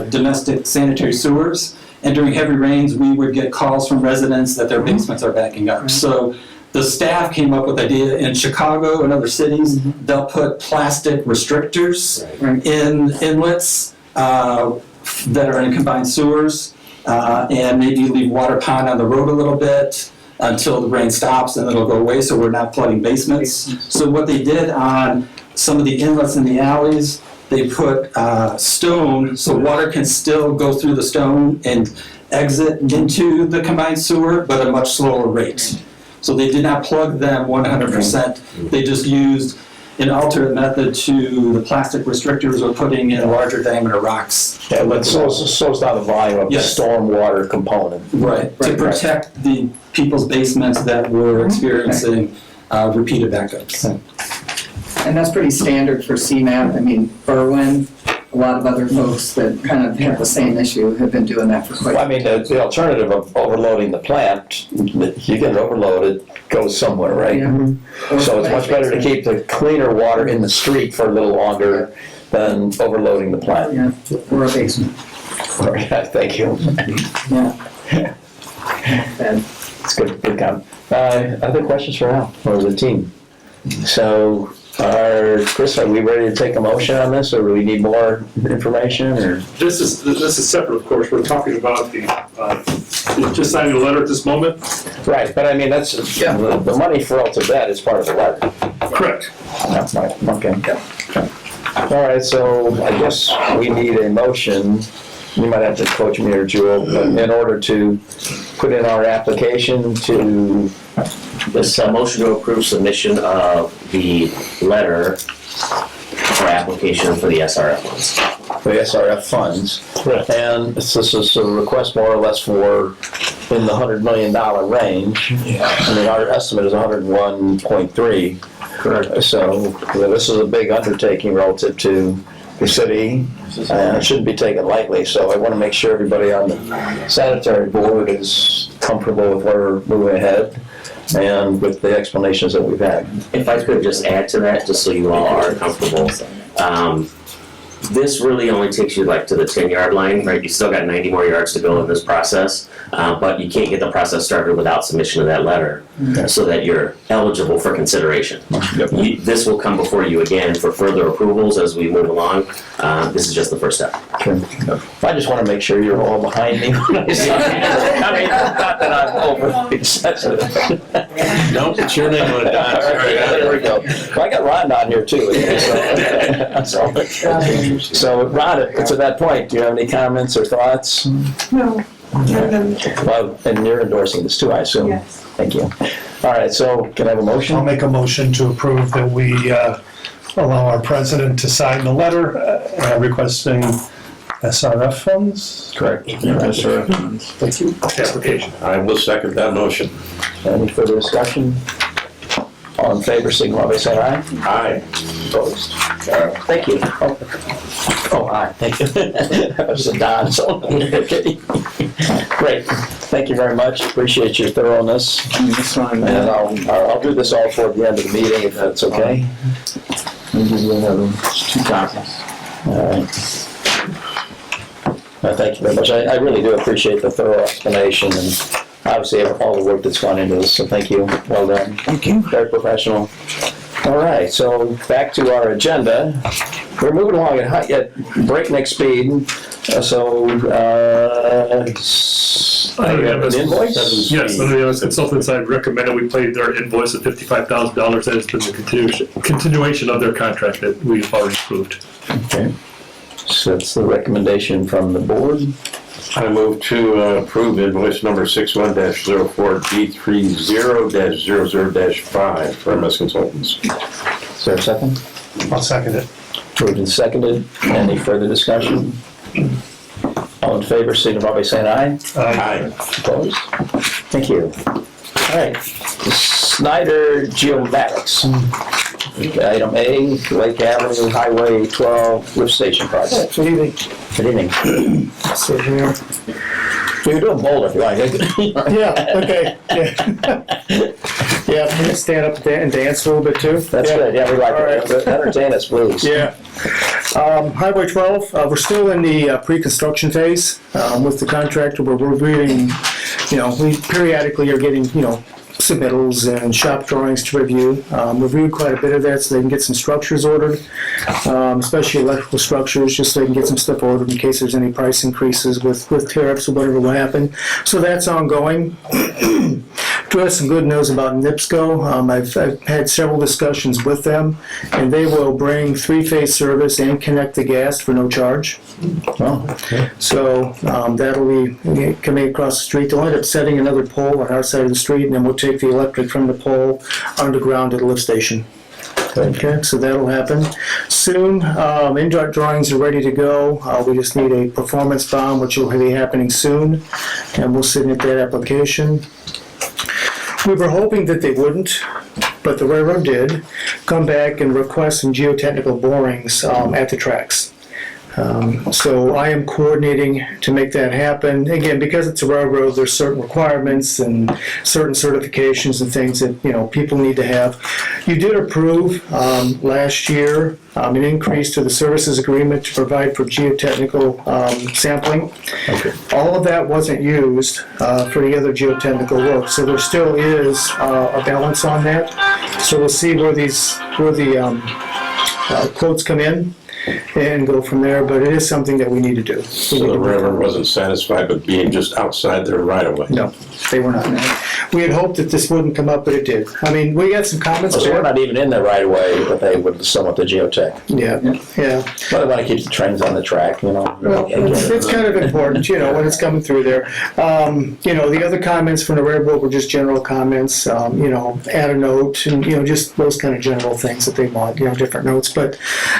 domestic sanitary sewers. And during heavy rains, we would get calls from residents that their basements are backing up. So the staff came up with the idea in Chicago and other cities, they'll put plastic restrictors in inlets that are in combined sewers. and maybe leave water pond on the road a little bit until the rain stops and it'll go away, so we're not flooding basements. So what they did on some of the inlets in the alleys, they put stone so water can still go through the stone and exit into the combined sewer, but at a much slower rate. So they did not plug them 100%. They just used an alternate method to the plastic restrictors or putting in larger diameter rocks. Yeah, but slows down the volume of the stormwater component. Right, to protect the people's basements that were experiencing repeated backups. And that's pretty standard for CMAP. I mean, Berwyn, a lot of other folks that kind of have the same issue have been doing that for quite Well, I mean, the alternative of overloading the plant, you get it overloaded, goes somewhere, right? Yeah. So it's much better to keep the cleaner water in the street for a little longer than overloading the plant. Yeah, or a basement. Thank you. Yeah. It's good comment. Other questions for Al or the team? So, Chris, are we ready to take a motion on this, or do we need more information, or? This is separate, of course. We're talking about the just signing the letter at this moment. Right, but I mean, that's, the money for all to that is part of the letter. Correct. That's right, okay. All right, so I guess we need a motion. You might have to coach me or Jewel, but in order to put in our application to. This motion to approve submission of the letter for application for the SRF funds. For the SRF funds. Correct. And this is a request more or less for in the $100 million range. Yeah. I mean, our estimate is 101.3. Correct. So this is a big undertaking relative to the city, and it shouldn't be taken lightly. So I want to make sure everybody on the sanitary board is comfortable with where we're moving ahead and with the explanations that we've had. If I could just add to that, just so you all are comfortable. This really only takes you like to the 10-yard line, right? You still got 90 more yards to go in this process, but you can't get the process started without submission of that letter so that you're eligible for consideration. This will come before you again for further approvals as we move along. This is just the first step. I just want to make sure you're all behind me. I mean, not that I'm overly sensitive. Don't put your name on it, Don. There we go. Well, I got Ron on here too. So Ron, to that point, do you have any comments or thoughts? No. Well, and you're endorsing this too, I assume? Yes. Thank you. All right, so can I have a motion? I'll make a motion to approve that we allow our president to sign the letter requesting SRF funds. Correct. SRF funds. Thank you. Application. I will second that motion. Any further discussion? All in favor, signify by saying aye. Aye. Opposed? Thank you. Oh, aye, thank you. That was a Don, so, okay. Great, thank you very much, appreciate your thoroughness. And I'll do this all toward the end of the meeting, if that's okay. I'll give you another 2 copies. All right. Thank you very much, I really do appreciate the thorough explanation and obviously all the work that's gone into this, so thank you, well done. Thank you. Very professional. All right, so back to our agenda. We're moving along at breakneck speed. So, I have an invoice? Yes, under the MS consultants, I recommended we pay their invoice of $55,000. That has been the continuation of their contract that we've already approved. Okay. So that's the recommendation from the board. I move to approve invoice number 61-04D30-00-5 for MS Consultants. Is there a second? I'll second it. Moved and seconded. Any further discussion? All in favor, signify by saying aye. Aye. Opposed? Thank you. All right. Snyder Geomatics. Item A, Lake Avenue Highway 12 lift station project. Good evening. Good evening. Sit here. You can do it bold if you like. Yeah, okay. Yeah, I'm gonna stand up there and dance a little bit too. That's good. Yeah, we like it. Entertain us, please. Yeah. Highway 12, we're still in the pre-construction phase with the contractor. We're reviewing, we periodically are getting, submittals and shop drawings to review. Reviewed quite a bit of that so they can get some structures ordered, especially electrical structures, just so they can get some stuff ordered in case there's any price increases with tariffs or whatever will happen. So that's ongoing. To have some good news about NIPSCO, I've had several discussions with them, and they will bring three-phase service and connect the gas for no charge. Oh, okay. So that'll be coming across the street. They'll end up setting another pole on our side of the street, and then we'll take the electric from the pole underground to the lift station. Okay, so that'll happen soon. Indirect drawings are ready to go. We just need a performance bond, which will be happening soon, and we'll submit that application. We were hoping that they wouldn't, but the railroad did come back and request some geotechnical borings at the tracks. So I am coordinating to make that happen. Again, because it's a railroad, there's certain requirements and certain certifications and things that, you know, people need to have. You did approve last year an increase to the services agreement to provide for geotechnical sampling. Okay. All of that wasn't used for the other geotechnical work, so there still is a balance on that. So we'll see where the quotes come in and go from there, but it is something that we need to do. So the railroad wasn't satisfied with being just outside their right of way? No, they were not. We had hoped that this wouldn't come up, but it did. I mean, we got some comments. So we're not even in their right of way, but they would still want the geotech. Yeah. But they want to keep the trains on the track, you know. Well, it's kind of important, you know, when it's coming through there. You know, the other comments from the railroad were just general comments, you know, add a note and, you know, just those kind of general things that they want, you know, different notes. But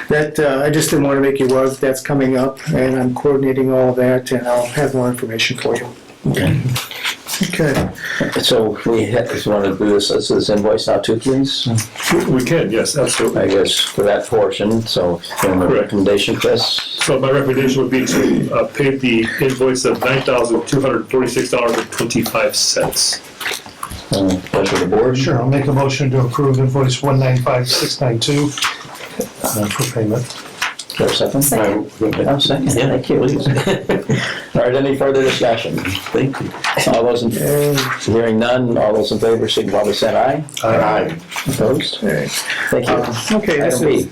that, I just didn't want to make you aware that that's coming up, and I'm coordinating all of that, and I'll have more information for you. Okay. So we want to do this invoice now too, please? We can, yes, absolutely. I guess for that portion, so your recommendation, Chris? So my recommendation would be to pay the invoice of $9,246.25. Pleasure of the board? Sure, I'll make a motion to approve invoice 195692 for payment. Is there a second? Second. Second, yeah, thank you. All right, any further discussion? Thank you. All those in, hearing none, all those in favor, signify by saying aye. Aye. Opposed? Thank you. Okay, this Item B.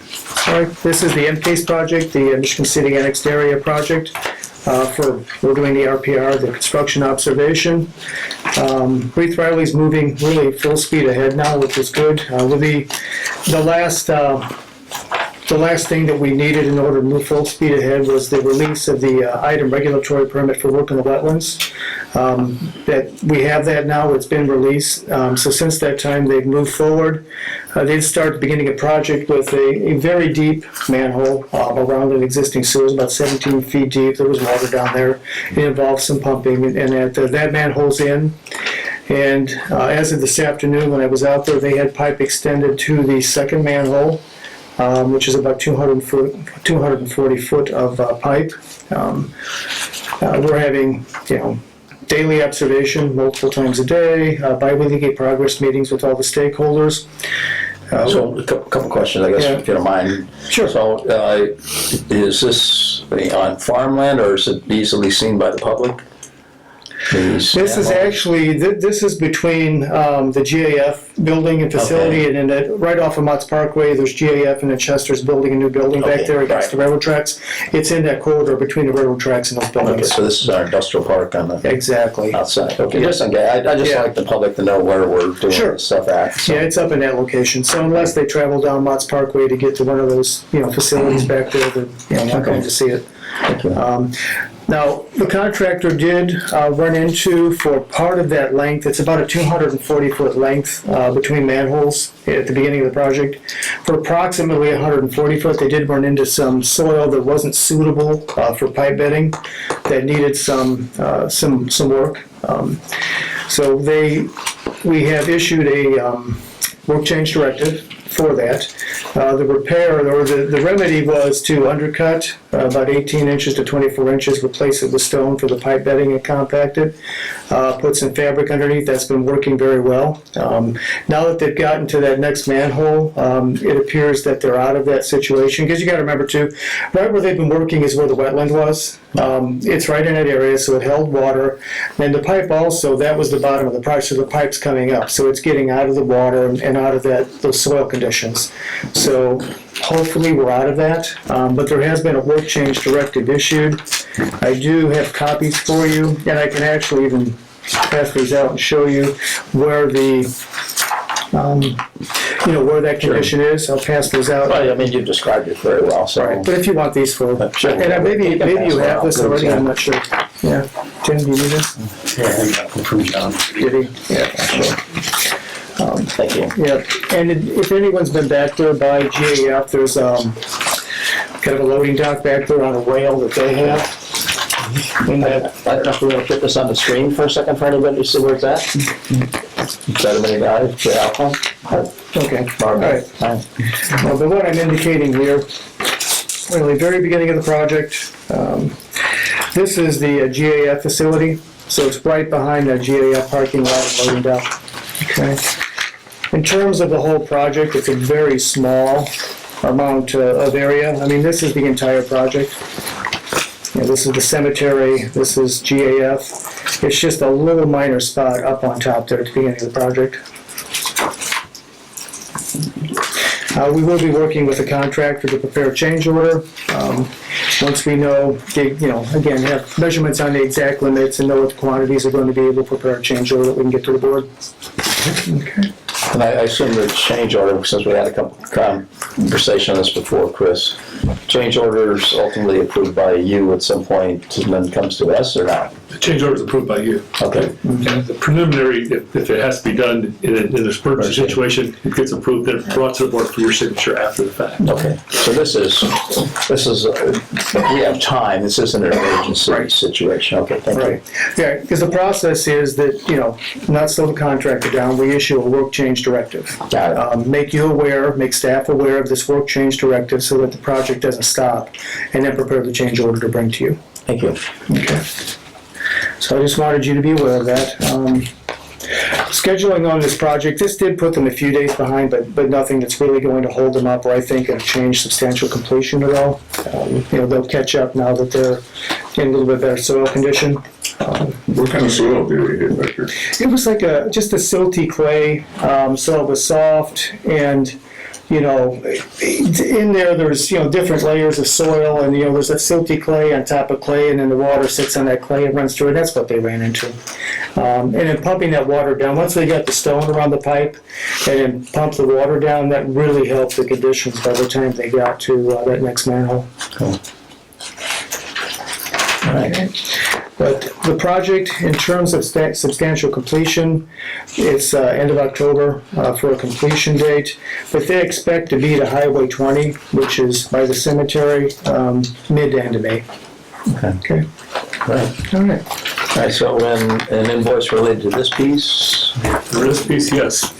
this is the MCASE project, the Michigan City Annexed Area project. We're doing the RPR, the construction observation. Reith Riley's moving really full speed ahead now, which is good. With the last thing that we needed in order to move full speed ahead was the release of the item regulatory permit for work in the wetlands. That we have that now, it's been released. So since that time, they've moved forward. They'd start at the beginning of the project with a very deep manhole around an existing sewer, about 17 feet deep. There was water down there. It involved some pumping, and that manhole's in. And as of this afternoon, when I was out there, they had pipe extended to the second manhole, which is about 240 foot of pipe. We're having, you know, daily observation multiple times a day, bi-weekly progress meetings with all the stakeholders. So a couple questions, I guess, if you don't mind. Sure. So is this on farmland or is it easily seen by the public? This is actually, this is between the GAF building and facility, and then right off of Mott's Parkway, there's GAF, and then Chester's building a new building back there against the railroad tracks. It's in that corridor between the railroad tracks and those buildings. Okay, so this is our industrial park on the outside. Okay, I just like the public to know where we're doing this stuff at. So. Yeah, it's up in that location. So unless they travel down Mott's Parkway to get to one of those, you know, facilities back there, they're not going to see it. Thank you. Now, the contractor did run into, for part of that length, it's about a 240-foot length between manholes at the beginning of the project. For approximately 140 foot, they did run into some soil that wasn't suitable for pipe bedding, that needed some work. So we have issued a work change directive for that. The repair, or the remedy was to undercut about 18 inches to 24 inches, replace it with stone for the pipe bedding and compact it, put some fabric underneath. That's been working very well. Now that they've gotten to that next manhole, it appears that they're out of that situation, because you got to remember too, right where they've been working is where the wetland was. It's right in that area, so it held water. And the pipe also, that was the bottom of the pipe, so the pipe's coming up, so it's getting out of the water and out of those soil conditions. So hopefully we're out of that, but there has been a work change directive issued. I do have copies for you, and I can actually even pass these out and show you where the where that condition is. I'll pass those out. Well, I mean, you described it very well, so. Right, but if you want these for, Sure. and maybe you have this already, I'm not sure. Yeah, Tim, do you need this? Yeah, I got them from John. Did he? Yeah, sure. Thank you. Yeah, and if anyone's been back there by GAF, there's kind of a loading dock back there on a rail that they have. I don't know if we want to put this on the screen for a second for anybody to see where it's at. Is that many guys, the alcohol? Okay, all right. Well, but what I'm indicating here, really, very beginning of the project, this is the GAF facility, so it's right behind that GAF parking lot and loading dock. Okay. In terms of the whole project, it's a very small amount of area. I mean, this is the entire project. This is the cemetery, this is GAF. It's just a little minor spot up on top there at the beginning of the project. We will be working with a contractor to prepare a change order. Once we know, again, have measurements on the exact limits and know what the quantities are going to be able to prepare a change order that we can get to the board. Okay. And I assume the change order, since we had a couple conversation on this before, Chris, change orders ultimately approved by you at some point and then comes to us or not? The change order is approved by you. Okay. And the preliminary, if it has to be done in an emergency situation, it gets approved, then brought to the board for your signature after the fact. Okay. So this is we have time. This isn't an emergency situation. Okay, thank you. Yeah, because the process is that, not slow the contractor down, we issue a work change directive. Got it. Make you aware, make staff aware of this work change directive so that the project doesn't stop, and then prepare the change order to bring to you. Thank you. Okay. So I just wanted you to be aware of that. Scheduling on this project, this did put them a few days behind, but nothing that's really going to hold them up or I think have changed substantial completion at all. They'll catch up now that they're in a little bit better soil condition. What kind of soil do we hit back there? It was like just a silty clay, so it was soft, and in there's different layers of soil, and there's that silty clay on top of clay, and then the water sits on that clay and runs through, and that's what they ran into. And then pumping that water down, once they got the stone around the pipe and then pumped the water down, that really helped the conditions by the time they got to that next manhole. Cool. All right. But the project, in terms of substantial completion, it's end of October for a completion date. But they expect to be to Highway 20, which is by the cemetery, mid to end of May. Okay. Right. All right. All right, so when an invoice related to this piece? For this piece, yes.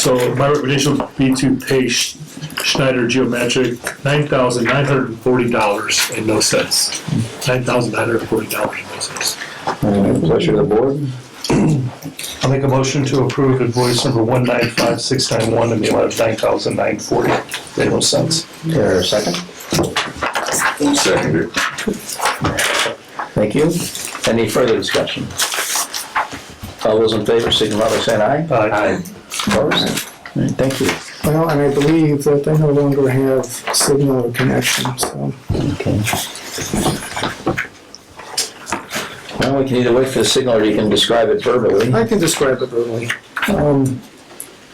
So my recommendation would be to pay Schneider Geometric $9,940 and no cents. $9,940 and no cents. Pleasure of the board. I'll make a motion to approve invoice number 195691 in the amount of $9,940 and no cents. Is there a second? Seconded. Thank you. Any further discussion? All those in favor, signify by saying aye. Aye. Opposed? All right, thank you. Well, and I believe that they no longer have signal or connection, so. Okay. Well, we can either wait for the signal or you can describe it verbally. I can describe it verbally.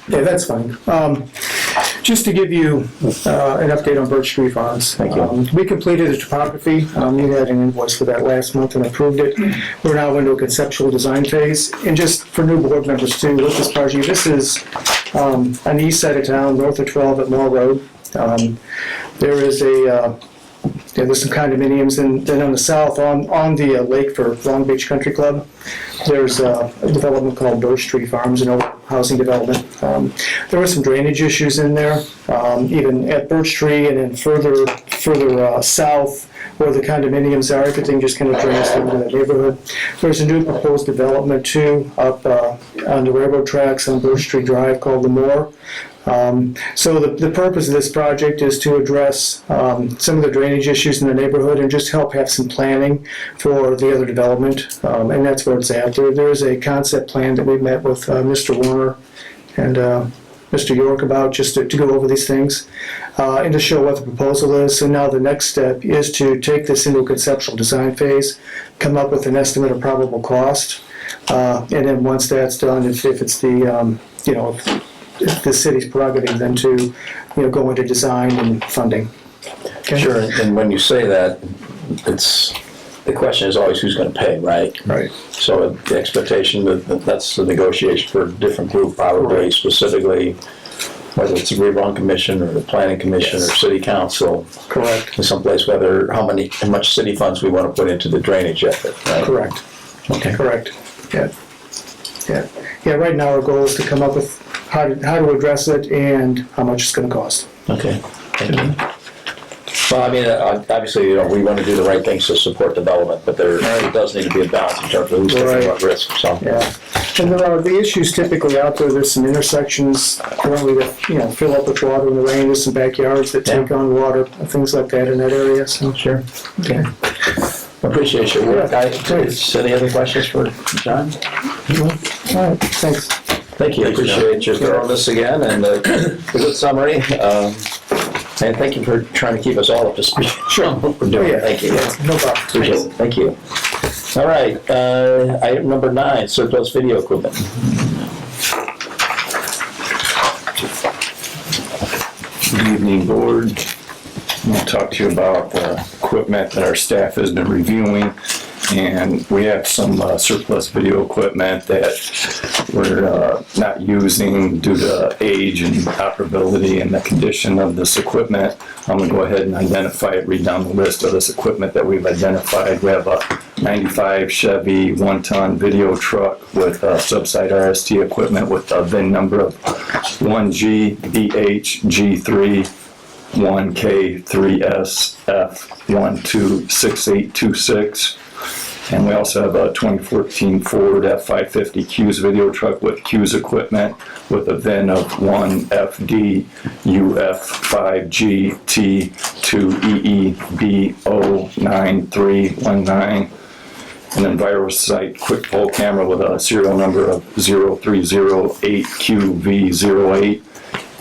Yeah, that's fine. Just to give you an update on Birch Tree Farms. Thank you. We completed a topography. We had an invoice for that last month and approved it. We're now into a conceptual design phase. And just for new board members too, with this project, this is on the east side of town, north of 12 at Moore Road. There is there's some condominiums, and then on the south, on the lake for Long Beach Country Club, there's a development called Birch Tree Farms, and over housing development. There were some drainage issues in there, even at Birch Tree and then further south where the condominiums are, everything just kind of drains into that neighborhood. There's a new proposed development too up on the railroad tracks on Birch Tree Drive called the Moore. So the purpose of this project is to address some of the drainage issues in the neighborhood and just help have some planning for the other development, and that's where it's at. There is a concept plan that we met with Mr. Warner and Mr. York about just to go over these things and to show what the proposal is. So now the next step is to take this into a conceptual design phase, come up with an estimate of probable cost, and then once that's done, if it's the if the city's prerogative, then to go into design and funding. Okay? Sure, and when you say that, the question is always who's going to pay, right? Right. So the expectation that's the negotiation for a different group, probably Right. specifically, whether it's the rerun commission or the planning commission or city council. Correct. In some place, how much city funds we want to put into the drainage effort, right? Correct. Okay. Correct. Yeah. Right now our goal is to come up with how to address it and how much it's going to cost. Okay. Thank you. Well, I mean, obviously, we want to do the right things to support development, but there does need to be a balance in terms of who's taking what risk. So. Yeah, and there are the issues typically out there. There's some intersections currently that fill up with water in the rain. There's some backyards that take on water, things like that in that area. So sure. Okay. Appreciate your work. Any other questions for John? All right. Thanks. Thank you. I appreciate your thoroughness again and a good summary. And thank you for trying to keep us all up to speed. Sure. What we're doing. Thank you. No problem. Appreciate it. Thank you. All right. Item number 9, surplus video equipment. Good evening, board. I'll talk to you about equipment that our staff has been reviewing. And we have some surplus video equipment that we're not using due to age and operability and the condition of this equipment. I'm going to go ahead and identify it, read down the list of this equipment that we've identified. We have a 95 Chevy 1-ton video truck with subside RST equipment with a VIN number of 1GBHG3 1K3SF126826. And we also have a 2014 Ford F550 Q's video truck with Q's equipment with a VIN of 1FDUF5GT2EEBO9319. An EnviroSight quick pole camera with a serial number of 0308QV08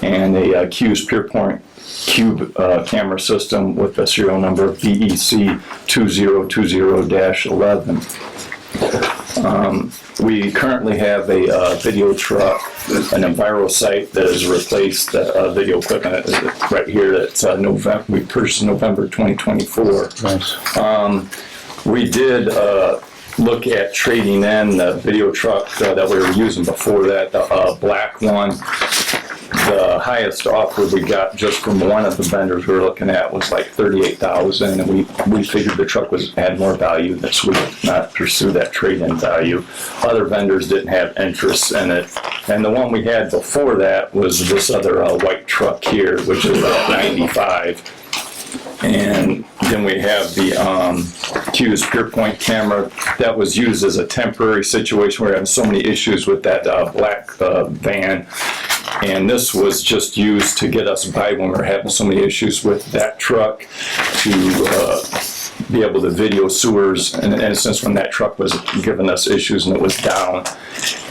and a Q's PurePoint Cube camera system with a serial number of BEC 2020-11. We currently have a video truck, an EnviroSight that has replaced the video equipment right here. That's we purchased November 2024. Nice. We did look at trading in the video truck that we were using before that, the black one. The highest offer we got just from one of the vendors we were looking at was like $38,000, and we figured the truck had more value, so we did not pursue that trade-in value. Other vendors didn't have interest in it, and the one we had before that was this other white truck here, which is about 95. And then we have the Q's PurePoint camera that was used as a temporary situation. We're having so many issues with that black van. And this was just used to get us by when we were having so many issues with that truck to be able to video sewers, and since when that truck was giving us issues and it was down.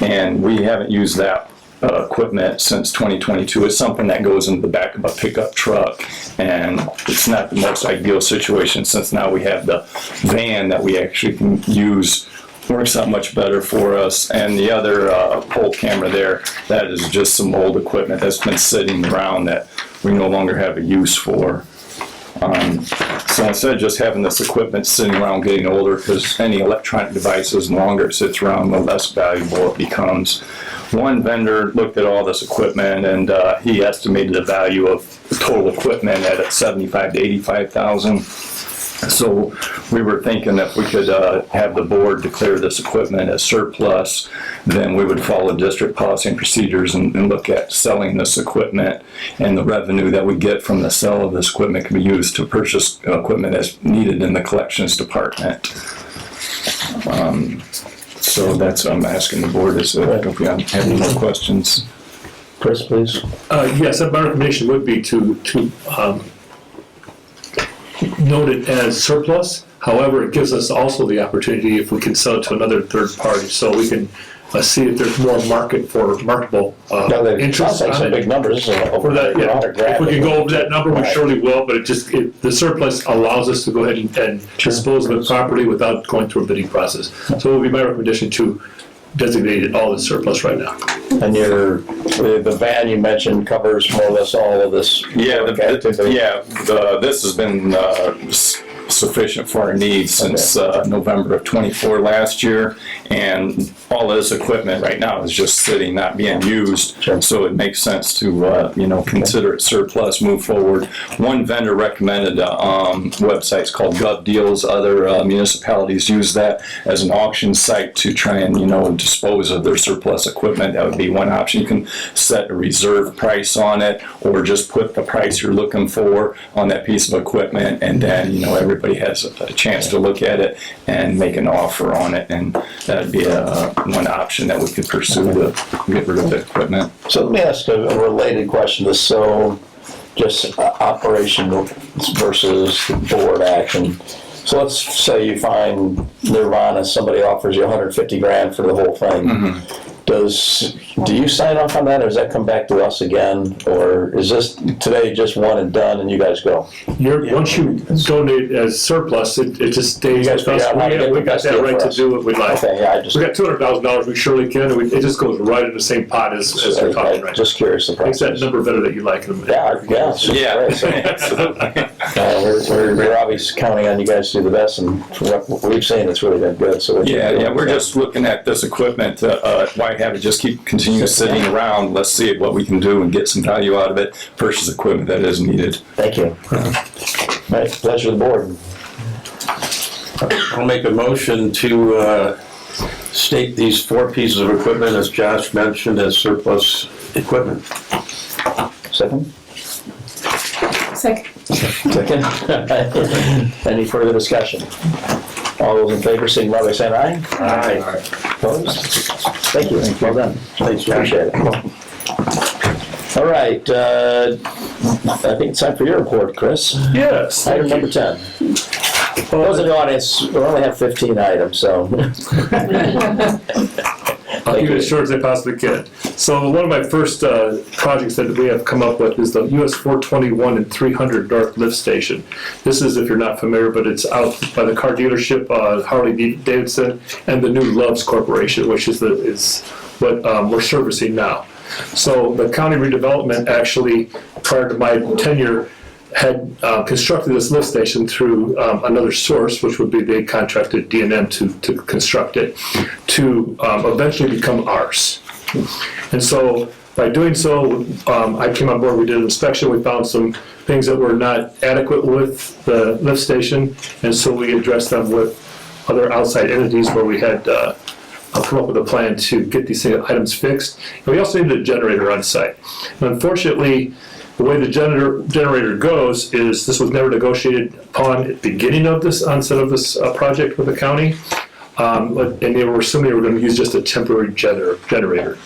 And we haven't used that equipment since 2022. It's something that goes in the back of a pickup truck, and it's not the most ideal situation since now we have the van that we actually can use. Works out much better for us. And the other pole camera there, that is just some old equipment that's been sitting around that we no longer have a use for. So instead of just having this equipment sitting around getting older, because any electronic devices, the longer it sits around, the less valuable it becomes. One vendor looked at all this equipment and he estimated the value of the total equipment at $75,000 to $85,000. So we were thinking if we could have the board declare this equipment as surplus, then we would follow district policy and procedures and look at selling this equipment, and the revenue that we get from the sale of this equipment can be used to purchase equipment as needed in the collections department. So that's what I'm asking the board, is if we have any more questions. Chris, please. Yes, my recommendation would be to note it as surplus. However, it gives us also the opportunity, if we can sell it to another third party, so we can see if there's more market for marketable interest Sounds like some on it. big numbers. For that, yeah. If we can go over that number, we surely will, but the surplus allows us to go ahead and dispose of the property without going through a bidding process. So it would be my recommendation to designate it all as surplus right now. And the van you mentioned covers more or less all of this. This has been sufficient for our needs since November of 24 last year, and all of this equipment right now is just sitting, not being used. So it makes sense to consider it surplus, move forward. One vendor recommended websites called Gov Deals. Other municipalities use that as an auction site to try and dispose of their surplus equipment. That would be one option. You can set a reserve price on it, or just put the price you're looking for on that piece of equipment, and then everybody has a chance to look at it and make an offer on it, and that'd be one option that we could pursue to get rid of the equipment. So let me ask a related question. So just operation versus board action. So let's say you find Nirvana, somebody offers you $150,000 for the whole thing. Mm-hmm. Do you sign off on that, or does that come back to us again, or is this today just one and done and you guys go? Once you donate as surplus, it just stays with us. We got that right to do what we like. Okay, yeah, we got $200,000, we surely can, and it just goes right in the same pot as we're talking right now. Just curious. Makes that number better that you like in a minute. Yeah. Absolutely. We're obviously counting on you guys to do the best, and from what we've seen, it's really been good. So we're just looking at this equipment. Why have it just continue sitting around? Let's see what we can do and get some value out of it. Purchase equipment that is needed. Thank you. Right, pleasure of the board. I'll make a motion to state these 4 pieces of equipment, as Josh mentioned, as surplus equipment. Second? Second. Any further discussion? All those in favor, signify by saying aye. Aye. Opposed? Thank you. Well done. Thanks, Appreciate it. All right. I think it's time for your report, Chris. Yes. Item number 10. For those in the audience, we only have 15 items, so. I'll keep it as short as I possibly can. So one of my first projects that we have come up with is the US 421 and 300 North Lift Station. This is, if you're not familiar, but it's out by the car dealership, Harley Davidson, and the new Loves Corporation, which is what we're servicing now. So the county redevelopment actually, prior to my tenure, had constructed this lift station through another source, which would be they contracted D&M to construct it, to eventually become ours. And so by doing so, I came on board, we did an inspection, we found some things that were not adequate with the lift station, and so we addressed them with other outside entities where we had come up with a plan to get these items fixed. And we also needed a generator on site. And unfortunately, the way the generator goes is this was never negotiated upon at the beginning of this onset of this project with the county, and they were assuming they were going to use just a temporary generator.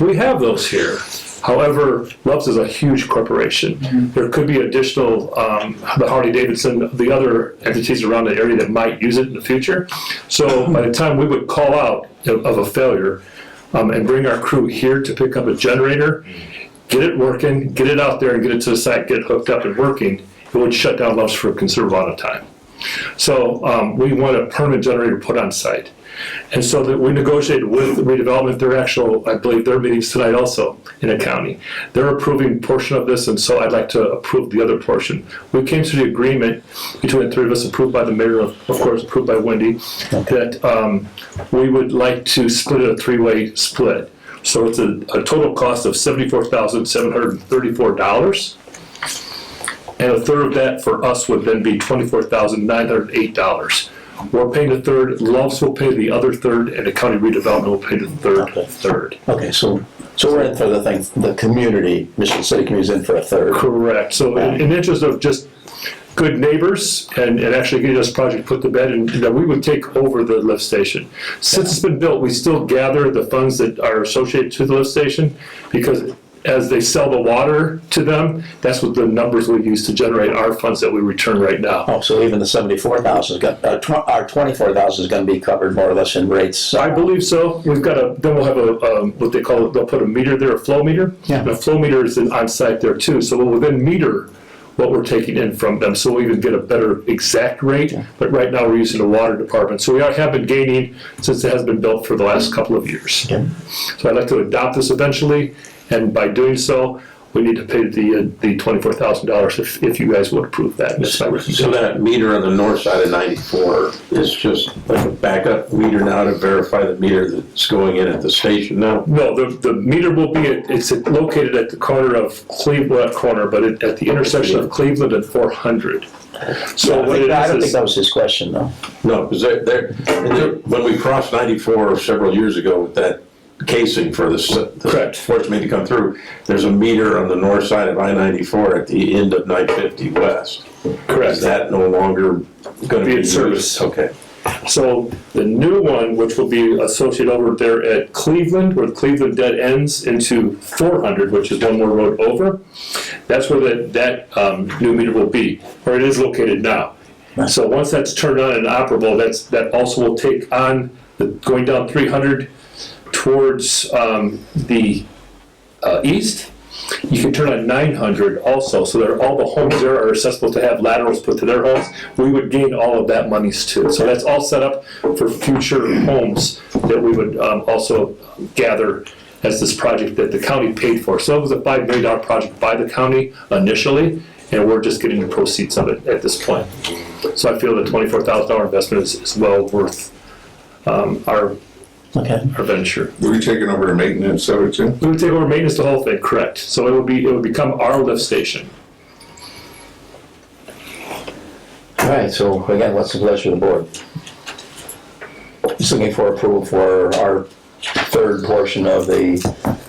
We have those here. However, Loves is a huge corporation. There could be additional, the Harley Davidson, the other entities around the area that might use it in the future. So by the time we would call out of a failure and bring our crew here to pick up a generator, get it working, get it out there and get it to the site, get it hooked up and working, it would shut down Loves for a considerable amount of time. So we want a permanent generator put on site. And so that we negotiated with the redevelopment, I believe their meetings tonight also in the county. They're approving a portion of this, and so I'd like to approve the other portion. We came to the agreement between the three of us, approved by the mayor, of course, approved by Wendy, that we would like to split it a 3-way split. So it's a total cost of $74,734. and a third of that for us would then be $24,908. We're paying a third, Loves will pay the other third, and the county redevelopment will pay the third. Okay, so we're in for the thing, the community, Michigan City community's in for a third. Correct. So in the interest of just good neighbors and actually getting this project put to bed, and that we would take over the lift station. Since it's been built, we still gather the funds that are associated to the lift station, because as they sell the water to them, that's what the numbers we use to generate our funds that we return right now. Oh, so even the 74,000 our 24,000 is going to be covered more or less in rates. I believe so. We've got then we'll have what they call, they'll put a meter there, a flow meter. Yeah. The flow meter is on site there too, so we'll then meter what we're taking in from them, so we even get a better exact rate. Yeah. But right now we're using the water department, so we have been gaining since it has been built for the last couple of years. Okay. So I'd like to adopt this eventually, and by doing so, we need to pay the $24,000 if you guys would approve that. That's my recommendation. So that meter on the north side of 94 is just like a backup meter now to verify the meter that's going in at the station now? No, the meter will be, it's located at the corner of Cleveland, but at the intersection of Cleveland and 400. So I don't think that was his question, though. No, because when we crossed 94 several years ago with that casing for the force main to come through, there's a meter on the north side of I-94 at the end of 950 West. Correct. Is that no longer going to be in service? Okay. So the new one, which will be associated over there at Cleveland, where Cleveland dead ends into 400, which is one more road over, that's where that new meter will be, or it is located now. So once that's turned on and operable, that also will take on going down 300 towards the east. You can turn on 900 also, so that all the homes there are accessible to have laterals put to their homes. We would gain all of that monies too. So that's all set up for future homes that we would also gather as this project that the county paid for. So it was a $5 million project by the county initially, and we're just getting the proceeds of it at this point. So I feel the $24,000 investment is well worth our venture. Were you taking over the maintenance of it too? We would take over maintenance the whole thing, correct. So it would become our lift station. All right, so again, what's the pleasure of the board? Just looking for approval for our third portion of the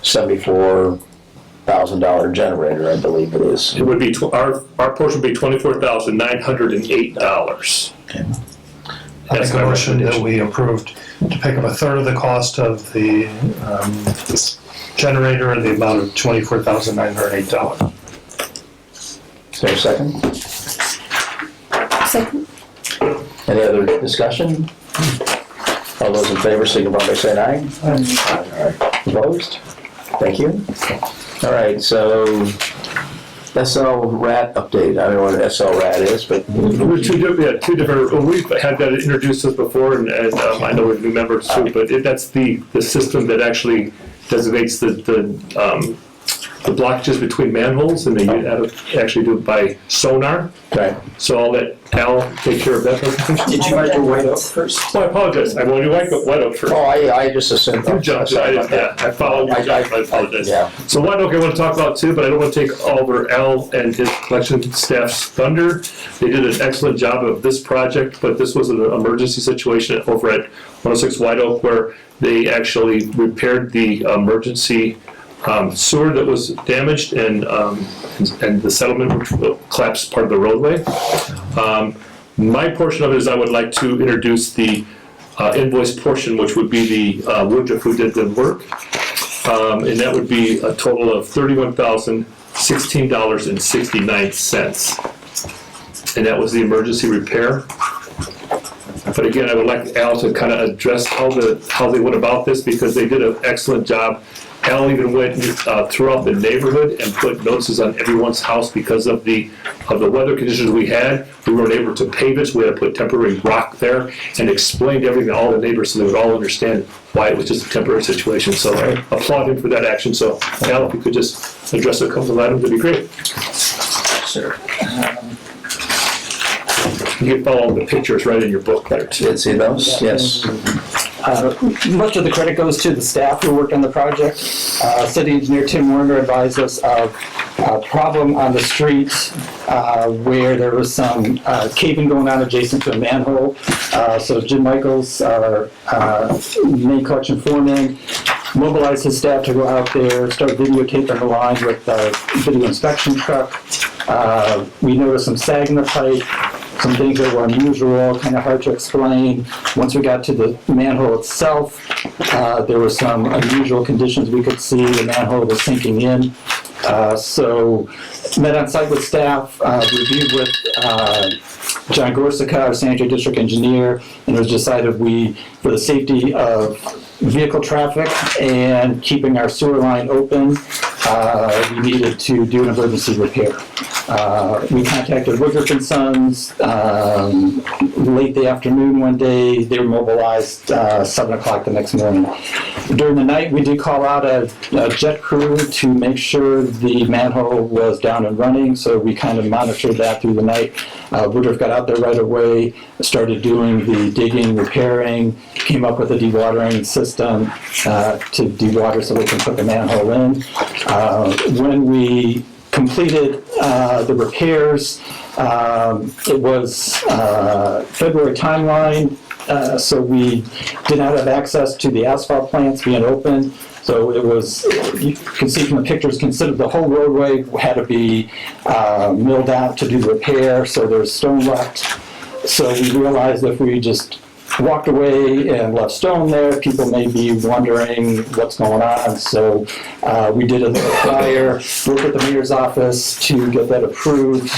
$74,000 generator, I believe it is. It would be, our portion would be $24,908. I Okay. make a motion that we approved to pick up a third of the cost of the generator in the amount of $24,908. Is there a second? Second. Any other discussion? All those in favor signify by saying aye. Aye. Opposed? Thank you. All right, so SL-RAT update. I don't know what SL-RAT is, but We're two different. We've had that introduced us before, and I know we have new members too. But that's the system that actually designates the blockages between manholes, and they actually do it by sonar. Okay. So I'll let Al take care of that presentation. Did you write your white oak first? Oh, I apologize. I wanted to white oak first. Oh, I just assumed. You jumped. I followed you. I apologize. Yeah. So white oak I want to talk about too, but I don't want to take over Al and his collection staff's thunder. They did an excellent job of this project, but this was an emergency situation over at 106 White Oak where they actually repaired the emergency sewer that was damaged and the settlement which collapsed part of the roadway. My portion of it is I would like to introduce the invoice portion, which would be the Woodruff who did the work. And that would be a total of $31,016.69. And that was the emergency repair. But again, I would like Al to kind of address how they went about this, because they did an excellent job. Al even went throughout the neighborhood and put notices on everyone's house because of the weather conditions we had. We weren't able to pave it, so we had to put temporary rock there, and explained everything to all the neighbors so they would all understand why it was just a temporary situation. So I applaud him for that action. So Al, if you could just address a couple of items, that'd be great. Sure. You can follow the pictures right in your book there too. Did see those? Yes. Much of the credit goes to the staff who worked on the project. City engineer Tim Werner advised us of problem on the street where there was some caving going on adjacent to a manhole. So Jim Michaels, our main collection foreman, mobilized his staff to go out there, start videotaping the line with the video inspection truck. We noticed some sag in the pipe, some things that were unusual, kind of hard to explain. Once we got to the manhole itself, there were some unusual conditions we could see. The manhole was sinking in. So met on site with staff, reviewed with John Gorsica, our sanitary district engineer, and it was decided for the safety of vehicle traffic and keeping our sewer line open, we needed to do an emergency repair. We contacted Woodruff & Sons late the afternoon one day. They were mobilized 7 o'clock the next morning. During the night, we did call out a jet crew to make sure the manhole was down and running, so we kind of monitored that through the night. Woodruff got out there right away, started doing the digging, repairing, came up with a dewatering system to dewater so we can put the manhole in. When we completed the repairs, it was February timeline, so we did not have access to the asphalt plants being open. So it was, you can see from the pictures, considered the whole roadway had to be milled out to do the repair, so there's stone left. So we realized if we just walked away and left stone there, people may be wondering what's going on. So we did a little flyer, worked with the mayor's office to get that approved.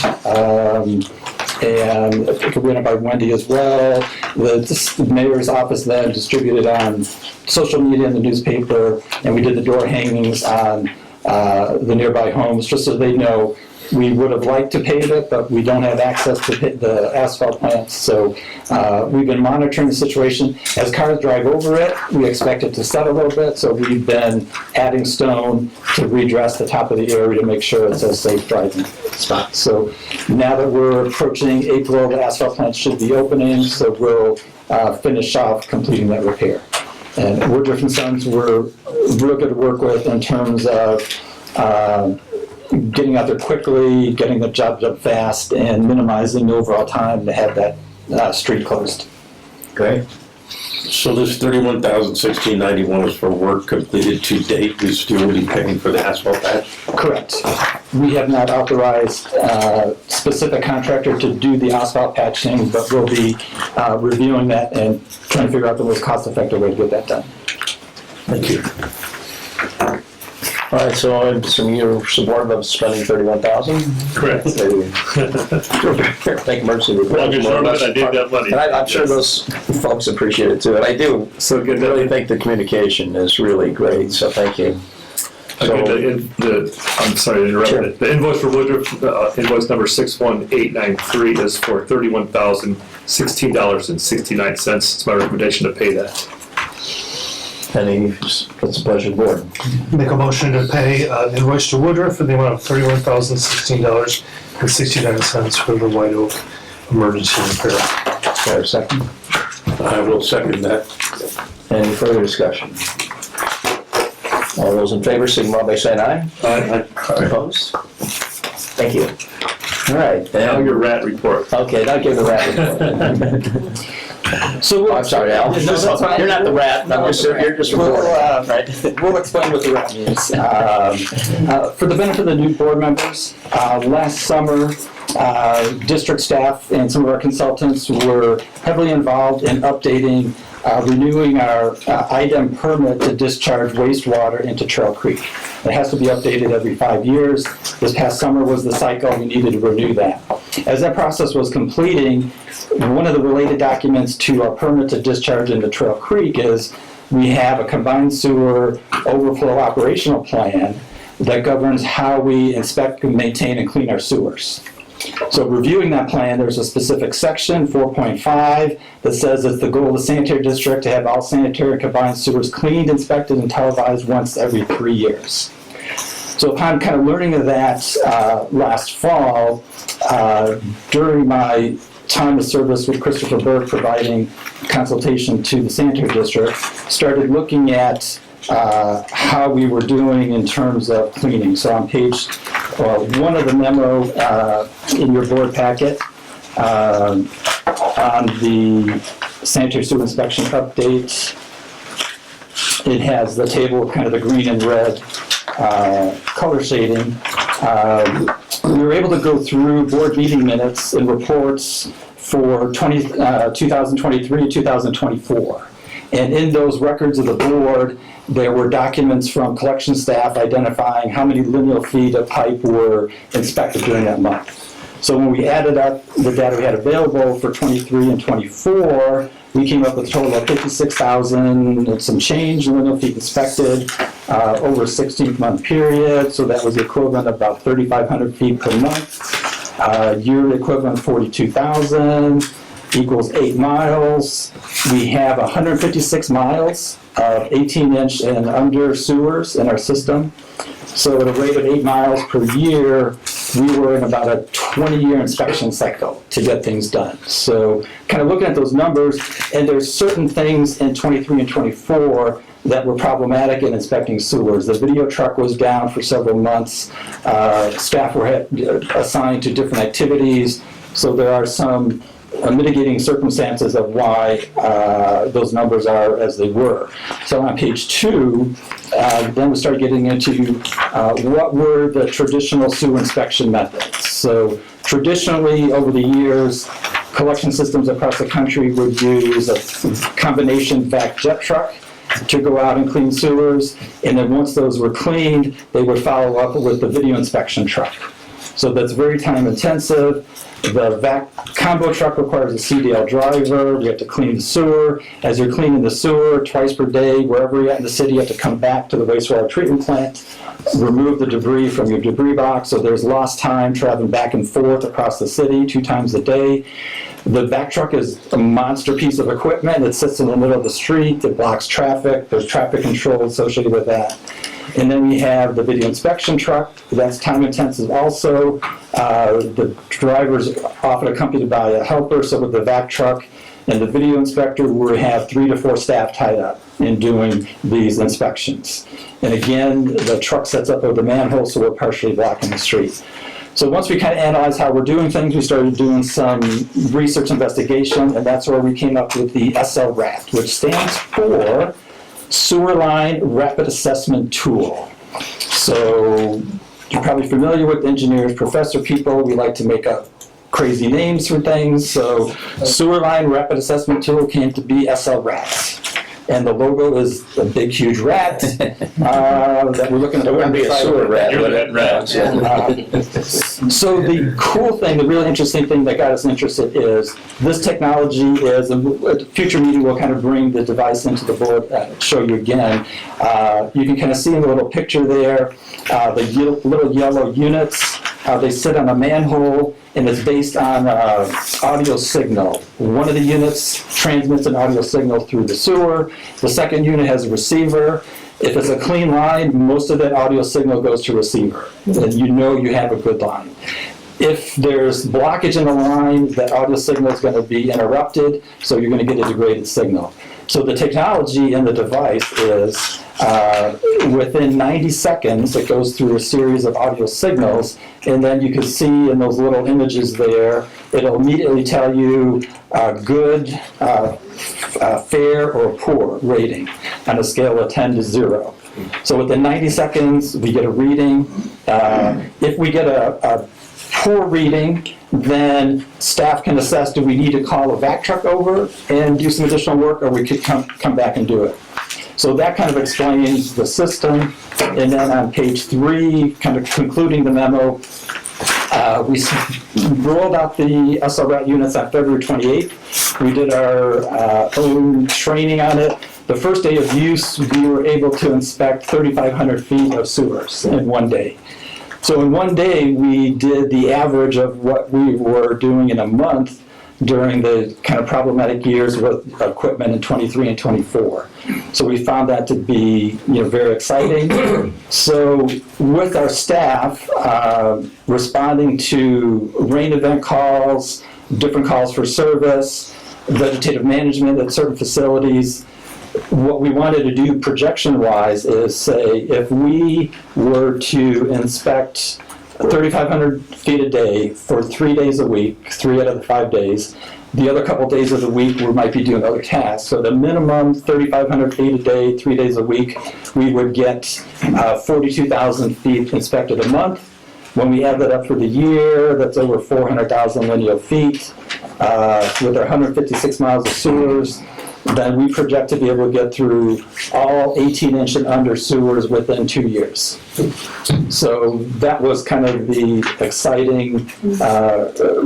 And I think it went by Wendy as well. The mayor's office then distributed on social media and the newspaper, and we did the door hangings on the nearby homes, just so they know we would have liked to pave it, but we don't have access to the asphalt plants. So we've been monitoring the situation. As cars drive over it, we expect it to set a little bit, so we've been adding stone to redress the top of the area to make sure it's a safe driving spot. So now that we're approaching April, the asphalt plants should be opening, so we'll finish off completing that repair. And Woodruff & Sons were real good to work with in terms of getting out there quickly, getting the job done fast, and minimizing the overall time to have that street closed. Great. So this $31,1691 is for work completed to date. We still will be paying for the asphalt patch? Correct. We have not authorized a specific contractor to do the asphalt patching, but we'll be reviewing that and trying to figure out the most cost-effective way to get that done. Thank you. All right, so I'm assuming you're supportive of spending $31,000? Correct. Thank emergency repairs. Well, good job, I did that money. And I'm sure those folks appreciate it too, and I do. So good. Really think the communication is really great, so thank you. I'm sorry to interrupt. Sure. The invoice for Woodruff, invoice number 61893 is for $31,016.69. It's my recommendation to pay that. Any, what's the pleasure of the board? Make a motion to pay invoice to Woodruff for the amount of $31,016.69 for the White Oak emergency repair. Is there a second? I will second that. Any further discussion? All those in favor, signify by saying aye. Aye. Opposed? Thank you. All right. Now your rat report. Okay, now give the rat report. So I'm sorry, Al. No, that's fine. You're not the rat. No, You're just reporting. Right. We'll explain what the rat means. For the benefit of the new board members, last summer, district staff and some of our consultants were heavily involved in updating, renewing our IDEM permit to discharge wastewater into Trail Creek. It has to be updated every 5 years. This past summer was the cycle. We needed to renew that. As that process was completing, one of the related documents to our permit to discharge into Trail Creek is we have a combined sewer overflow operational plan that governs how we inspect, maintain, and clean our sewers. So reviewing that plan, there's a specific section, 4.5, that says it's the goal of the sanitary district to have all sanitary and combined sewers cleaned, inspected, and televised once every 3 years. So upon kind of learning of that last fall, during my time of service with Christopher Burke providing consultation to the sanitary district, started looking at how we were doing in terms of cleaning. So on page one of the memo in your board packet on the sanitary sewer inspection updates. It has the table, kind of the green and red color shading. We were able to go through board meeting minutes and reports for 2023 and 2024. And in those records of the board, there were documents from collection staff identifying how many lineal feet of pipe were inspected during that month. So when we added up the data we had available for 23 and 24, we came up with a total of 56,000 and some change lineal feet inspected over a 16-month period. So that was the equivalent of about 3,500 feet per month. Yearly equivalent 42,000 equals 8 miles. We have 156 miles of 18-inch and under sewers in our system. So at a rate of 8 miles per year, we were in about a 20-year inspection cycle to get things done. So kind of looking at those numbers, and there's certain things in 23 and 24 that were problematic in inspecting sewers. The video truck was down for several months. Staff were assigned to different activities. So there are some mitigating circumstances of why those numbers are as they were. So on page 2, then we start getting into what were the traditional sewer inspection methods. So traditionally, over the years, collection systems across the country would use a combination vac jet truck to go out and clean sewers, and then once those were cleaned, they would follow up with the video inspection truck. So that's very time intensive. The vac combo truck requires a CDL driver. We have to clean the sewer. As you're cleaning the sewer twice per day, wherever you're at in the city, you have to come back to the wastewater treatment plant, remove the debris from your debris box. So there's lost time traveling back and forth across the city 2 times a day. The vac truck is a monster piece of equipment. It sits in the middle of the street. It blocks traffic. There's traffic control associated with that. And then we have the video inspection truck. That's time intensive also. The driver's often accompanied by a helper. So with the vac truck and the video inspector, we have 3 to 4 staff tied up in doing these inspections. And again, the truck sets up over the manhole, so we're partially blocking the street. So once we kind of analyzed how we're doing things, we started doing some research investigation, and that's where we came up with the SLRAT, which stands for Sewer Line Rapid Assessment Tool. So you're probably familiar with engineers, professor people. We like to make up crazy names for things. So Sewer Line Rapid Assessment Tool came to be SLRAT. And the logo is a big, huge rat that we're looking at. It wouldn't be a sewer rat, would it? So the cool thing, the really interesting thing that got us interested is this technology is, and at a future meeting we'll kind of bring the device into the board, show you again. You can kind of see in the little picture there, the little yellow units, they sit on a manhole, and it's based on audio signal. One of the units transmits an audio signal through the sewer. The second unit has a receiver. If it's a clean line, most of that audio signal goes to receiver, and you know you have a good line. If there's blockage in the line, that audio signal is going to be interrupted, so you're going to get a degraded signal. So the technology in the device is within 90 seconds, it goes through a series of audio signals, and then you can see in those little images there, it'll immediately tell you good, fair, or poor rating on a scale of 10 to 0. So within 90 seconds, we get a reading. If we get a poor reading, then staff can assess, do we need to call a vac truck over and do some additional work, or we could come back and do it. So that kind of explains the system. And then on page 3, kind of concluding the memo, we rolled out the SLRAT units on February 28th. We did our own training on it. The first day of use, we were able to inspect 3,500 feet of sewers in one day. So in one day, we did the average of what we were doing in a month during the kind of problematic years with equipment in 23 and 24. So we found that to be, very exciting. So with our staff responding to rain event calls, different calls for service, vegetative management at certain facilities, what we wanted to do projection-wise is say, if we were to inspect 3,500 feet a day for 3 days a week, 3 out of the 5 days. The other couple days of the week, we might be doing other tasks. So the minimum 3,500 feet a day, 3 days a week, we would get 42,000 feet inspected a month. When we add that up for the year, that's over 400,000 linear feet. With our 156 miles of sewers, then we project to be able to get through all 18-inch and under sewers within 2 years. So that was kind of the exciting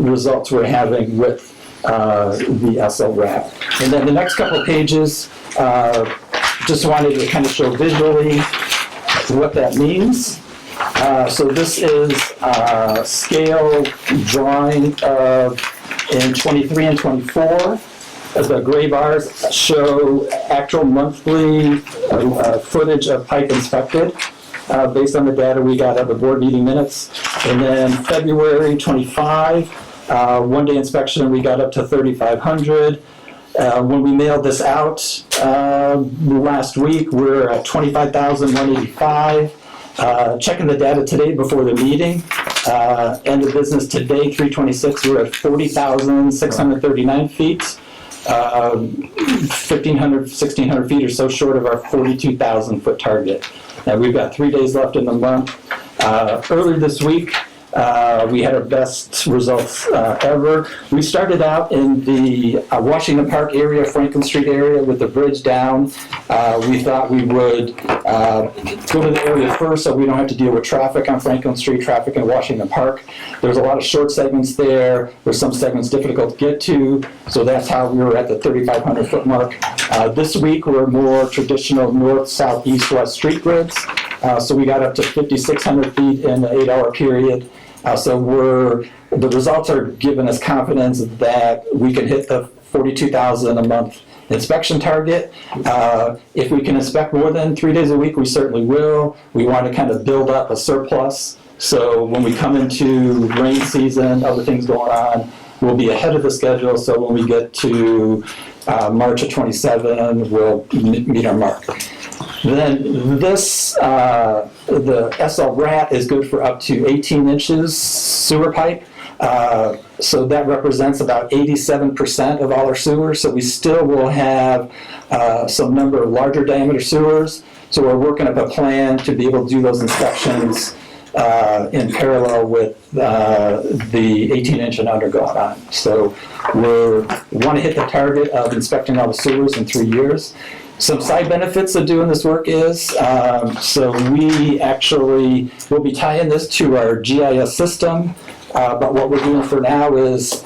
results we're having with the SL wrap. And then the next couple of pages, just wanted to kind of show visually what that means. So this is a scale drawing of in 23 and 24. The gray bars show actual monthly footage of pipe inspected based on the data we got at the board meeting minutes. And then February 25, one-day inspection, we got up to 3,500. When we mailed this out last week, we're at 25,185. Checking the data today before the meeting, end of business today, 3/26, we're at 40,639 feet. 1,500, 1,600 feet or so short of our 42,000 foot target. Now we've got 3 days left in the month. Earlier this week, we had our best results ever. We started out in the Washington Park area, Franklin Street area with the bridge down. We thought we would go to the area first so we don't have to deal with traffic on Franklin Street, traffic in Washington Park. There's a lot of short segments there. There's some segments difficult to get to, so that's how we were at the 3,500 foot mark. This week we're more traditional north, south, east, west street grids. So we got up to 5,600 feet in an 8-hour period. So the results are giving us confidence that we can hit the 42,000 a month inspection target. If we can inspect more than 3 days a week, we certainly will. We want to kind of build up a surplus. So when we come into rain season, other things going on, we'll be ahead of the schedule. So when we get to March of 27, we'll meet our mark. Then this, the SL rat is good for up to 18 inches sewer pipe. So that represents about 87% of all our sewers. So we still will have some number of larger diameter sewers. So we're working up a plan to be able to do those inspections in parallel with the 18-inch and under going on. So we want to hit the target of inspecting all the sewers in 3 years. Some side benefits of doing this work is, so we actually will be tying this to our GIS system, but what we're doing for now is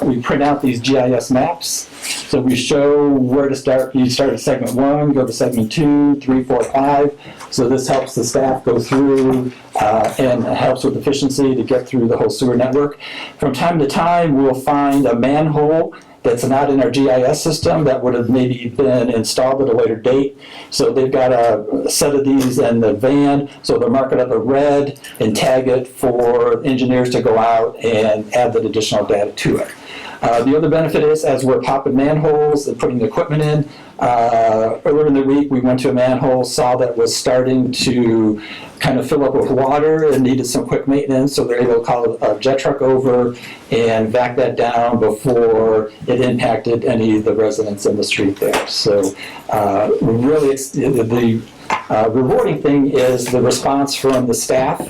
we print out these GIS maps. So we show where to start. You start at segment 1, go to segment 2, 3, 4, 5. So this helps the staff go through and helps with efficiency to get through the whole sewer network. From time to time, we'll find a manhole that's not in our GIS system that would have maybe been installed at a later date. So they've got a set of these in the van, so they'll mark it up in red and tag it for engineers to go out and add that additional data to it. The other benefit is, as we're popping manholes and putting the equipment in, earlier in the week we went to a manhole, saw that was starting to kind of fill up with water and needed some quick maintenance, so they're able to call a jet truck over and vac that down before it impacted any of the residents in the street there. So really the rewarding thing is the response from the staff.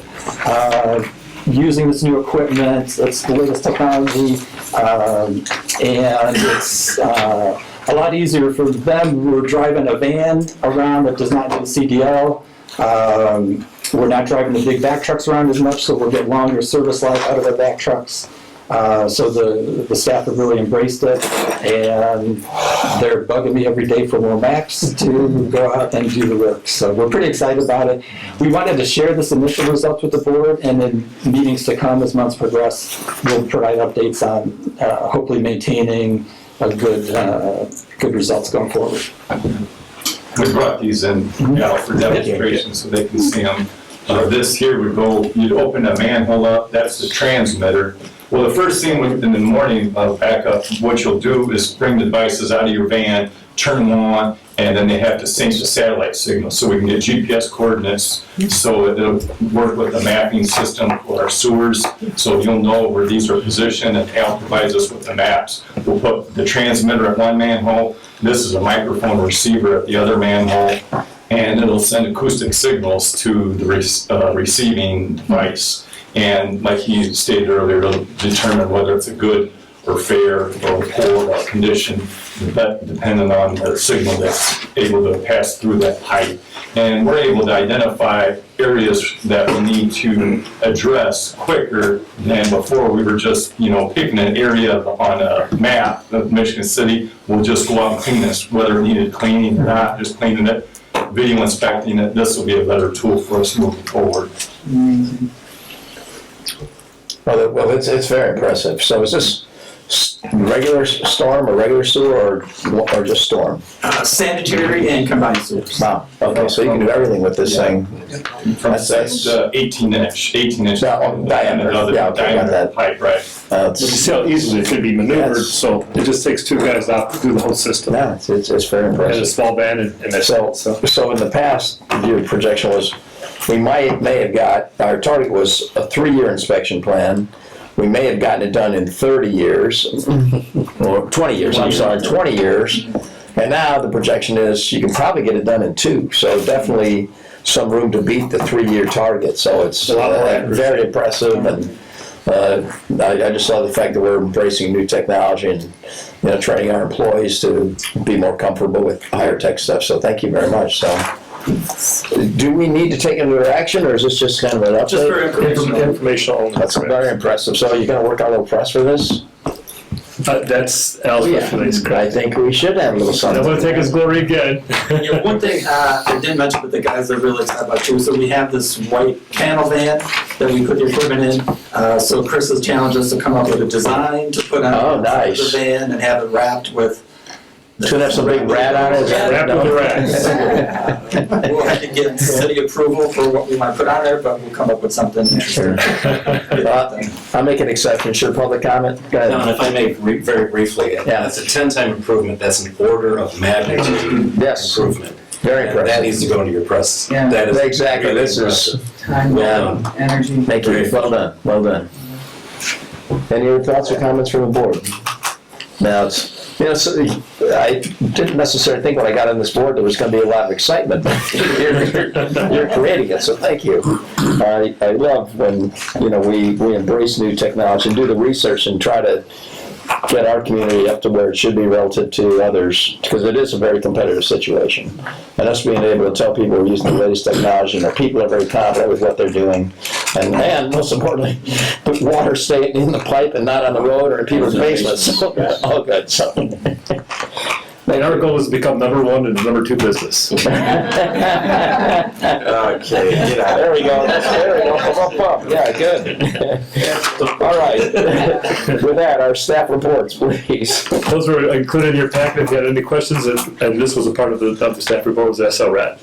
Using this new equipment, it's the latest technology, and it's a lot easier for them. We're driving a van around that does not need a CDL. We're not driving the big back trucks around as much, so we'll get longer service life out of the back trucks. So the staff have really embraced it, and they're bugging me every day for more maps to go out and do the work. So we're pretty excited about it. We wanted to share this initial results with the board, and in meetings to come as months progress, we'll provide updates on hopefully maintaining a good results going forward. We brought these in, for demonstration so they can see them. This here would go, you'd open a manhole up, that's the transmitter. Well, the first thing in the morning, back up, what you'll do is bring the devices out of your van, turn them on, and then they have to sync the satellite signal so we can get GPS coordinates, so it'll work with the mapping system for our sewers, so you'll know where these are positioned, and Al provides us with the maps. We'll put the transmitter at one manhole, this is a microphone receiver at the other manhole, and it'll send acoustic signals to the receiving device. And like he stated earlier, it'll determine whether it's a good or fair or poor condition, depending on the signal that's able to pass through that pipe. And we're able to identify areas that we need to address quicker than before. We were just, picking an area on a map of Michigan City. We'll just go out and clean this, whether it needed cleaning or not, just cleaning it, video inspecting it. This will be a better tool for us moving forward. Well, it's very impressive. So is this regular storm or regular sewer or just storm? Sanitary and combined sewers. Wow. Okay, so you can do everything with this thing. That's 18-inch diameter. Yeah, okay, got that. Pipe, right? You see how easily it could be maneuvered, so it just takes two guys out to do the whole system. Yeah, it's very impressive. And a small band and that's so in the past, your projection was, we may have got, our target was a 3-year inspection plan. We may have gotten it done in 30 years, or 20 years, 20 years. And now the projection is you can probably get it done in 2. So definitely some room to beat the 3-year target. So it's very impressive. And I just love the fact that we're embracing new technology and training our employees to be more comfortable with higher tech stuff. So thank you very much. So, do we need to take any action, or is this just kind of an update? Just for informational only. That's very impressive. So, you're going to work on a little press for this? That's Al's I think we should have a little something. I want to take his glory again. One thing I didn't mention, but the guys are really excited about too. So we have this white panel van that we put the equipment in. So Chris has challenged us to come up with a design to put on the van and have it wrapped with. Should have some big rat on it. Wrapped with the rat. We'll have to get city approval for what we might put on there, but we'll come up with something interesting. I'll make an exception. Sure, public comment? Go ahead. No, and if I may very briefly, that's a 10-time improvement. That's an order of magnitude improvement. Very impressive. That needs to go into your press. Yeah. That is exactly. Really this is time, energy. Thank you. Well done. Well done. Any other thoughts or comments from the board? Now, I didn't necessarily think when I got on this board there was going to be a lot of excitement, but you're creating it, so thank you. I love when we embrace new technology and do the research and try to get our community up to where it should be relative to others, because it is a very competitive situation. And us being able to tell people we're using the latest technology and our people are very confident with what they're doing, and most importantly, the water staying in the pipe and not on the road or in people's basements. So, all good. So. And our goal is to become #1 and #2 business. Okay, there we go. There we go. Yeah, good. All right. With that, our staff reports, please. Those were included in your packet. If you had any questions, and this was a part of the staff report, was SLRAT.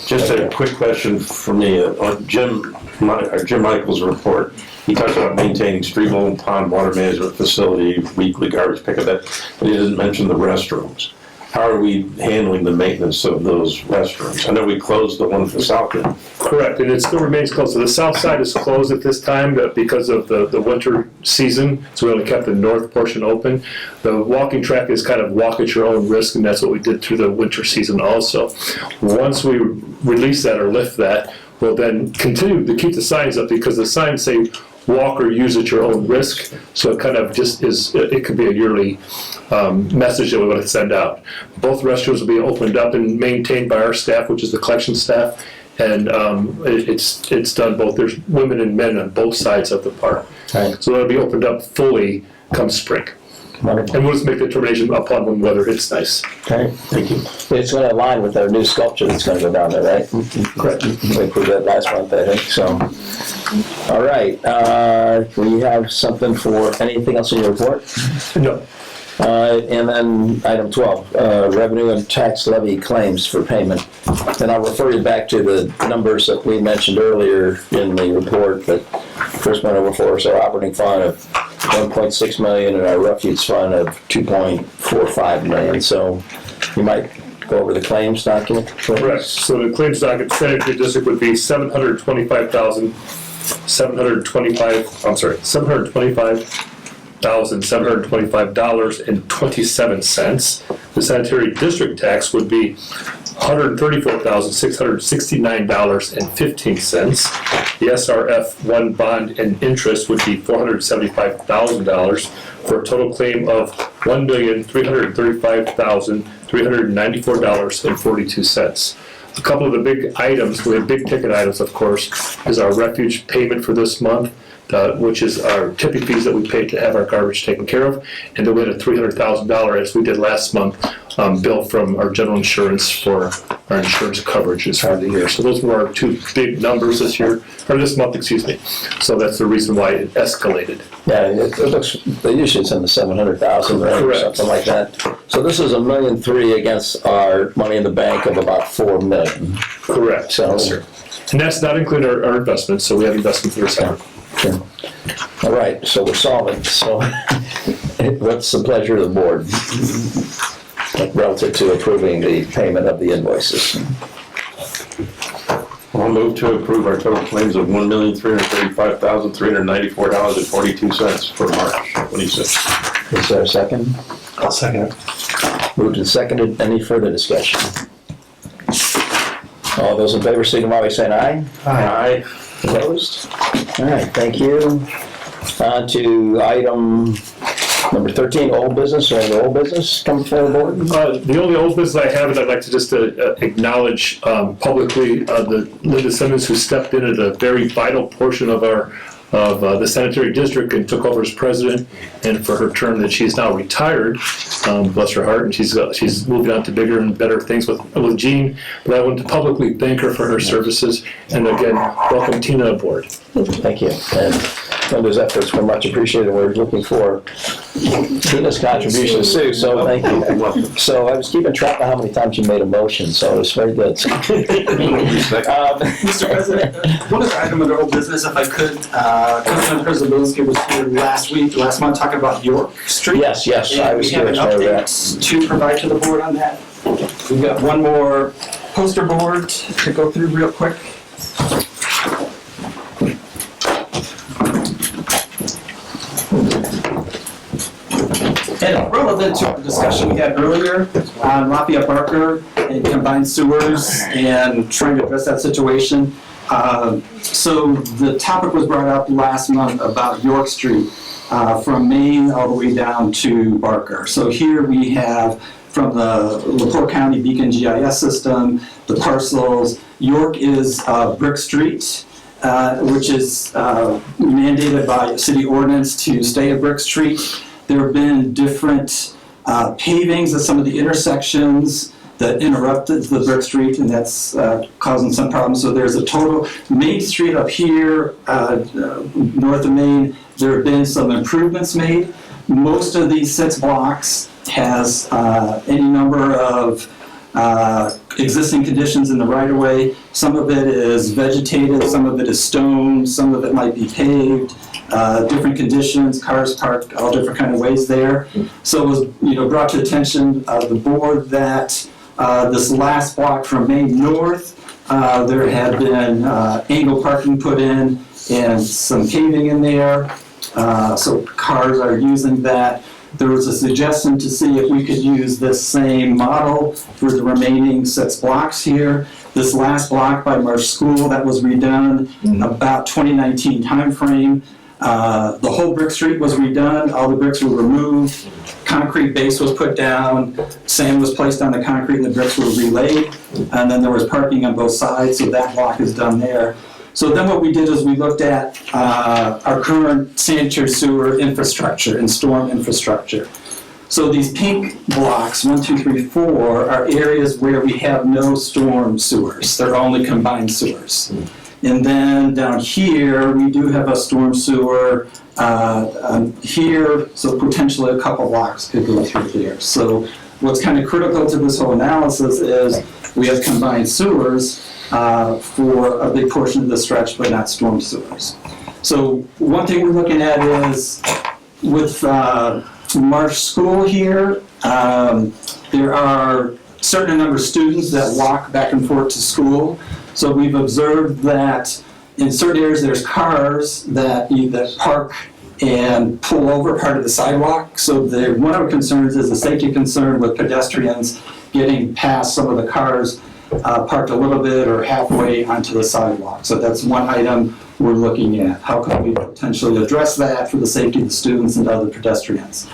Just a quick question for me on Jim Michael's report. He talks about maintaining stream and pond water management facility, weekly garbage pickup, but he didn't mention the restrooms. How are we handling the maintenance of those restrooms? I know we closed the one at the south end. Correct, and it still remains closed. So the south side is closed at this time because of the winter season, so we only kept the north portion open. The walking track is kind of walk at your own risk, and that's what we did through the winter season also. Once we release that or lift that, we'll then continue to keep the signs up, because the signs say walk or use at your own risk, so it kind of just is, it could be a yearly message that we want to send out. Both restrooms will be opened up and maintained by our staff, which is the collection staff, and it's done both. There's women and men on both sides of the park. Right. So it'll be opened up fully come spring. Wonderful. And we'll just make the determination upon when weather hits nice. Okay, thank you. It's going to align with our new sculpture that's going to go down there, right? Correct. We approved that last month, I think, so. All right, we have something for anything else in your report? No. And then item 12, revenue and tax levy claims for payment. And I'll refer you back to the numbers that we mentioned earlier in the report that Chris went over for us. Our operating fund of $1.6 million and our refuge fund of $2.45 million. So you might go over the claims document. Correct. So the claims document, Sanitary District would be $725,725.27. The sanitary district tax would be $134,669.15. The SRF1 bond and interest would be $475,000 for a total claim of $1,335,394.42. A couple of the big items, we have big ticket items, of course, is our refuge payment for this month, which is our tipping fees that we pay to have our garbage taken care of, and then we had a $300,000, as we did last month, bill from our general insurance for our insurance coverages for the year. So those were our two big numbers this year, or this month, excuse me. So that's the reason why it escalated. Yeah, it looks, usually it's in the 700,000 range or something like that. So this is $1.3 million against our money in the bank of about $4 million. Correct. So, yes, sir. And that's not including our investments, so we have investments that are separate. Sure. All right, so we're solving. So what's the pleasure of the board relative to approving the payment of the invoices? I'll move to approve our total claims of $1,335,394.42 for March 26th. Is there a second? I'll second it. Moved and seconded. Any further discussion? All those in favor signify by saying aye. Aye. Opposed? All right, thank you. On to item number 13, old business, or any old business come before the board? The only old business I have, and I'd like to just acknowledge publicly the Linda Simmons, who stepped in at a very vital portion of the sanitary district and took over as president, and for her term that she's now retired, bless her heart, and she's moving on to bigger and better things with Jean. But I want to publicly thank her for her services, and again, welcome Tina aboard. Thank you. And Linda's efforts were much appreciated. We're looking for Tina's contributions too, so thank you. So I was keeping track of how many times you made a motion, so it was very good. Mr. President, one other item under old business, if I could, Councilman President was here last month, talking about York Street. Yes, And I was we have here an for that. update to provide to the board on that. We've got one more poster board to go through real quick. And relevant to our discussion we had earlier on Lafayette Barker and combined sewers and trying to address that situation. So the topic was brought up last month about York Street from Maine all the way down to Barker. So here we have from the LaPorte County Beacon GIS system, the parcels. York is Brick Street, which is mandated by city ordinance to stay at Brick Street. There have been different pavings at some of the intersections that interrupted the Brick Street, and that's causing some problems. So there's a total, Main Street up here, north of Main, there have been some improvements made. Most of these 6 blocks has any number of existing conditions in the right-of-way. Some of it is vegetated, some of it is stone, some of it might be paved. Different conditions, cars parked all different kind of ways there. So it was, brought to attention of the board that this last block from Main North, there had been angle parking put in and some paving in there. So cars are using that. There was a suggestion to see if we could use this same model for the remaining 6 blocks here. This last block by Marsh School, that was redone about 2019 timeframe. The whole Brick Street was redone, all the bricks were removed, concrete base was put down, sand was placed on the concrete and the bricks were relaid, and then there was parking on both sides, so that block is done there. So then what we did is we looked at our current sanitary sewer infrastructure and storm infrastructure. So these pink blocks, 1, 2, 3, 4, are areas where we have no storm sewers. They're only combined sewers. And then down here, we do have a storm sewer here, so potentially a couple blocks could go through here. So what's kind of critical to this whole analysis is we have combined sewers for a big portion of the stretch, but not storm sewers. So one thing we're looking at is with Marsh School here, there are certain number of students that walk back and forth to school. So we've observed that in certain areas there's cars that either park and pull over part of the sidewalk. So one of our concerns is a safety concern with pedestrians getting past some of the cars parked a little bit or halfway onto the sidewalk. So that's one item we're looking at. How can we potentially address that for the safety of the students and other pedestrians?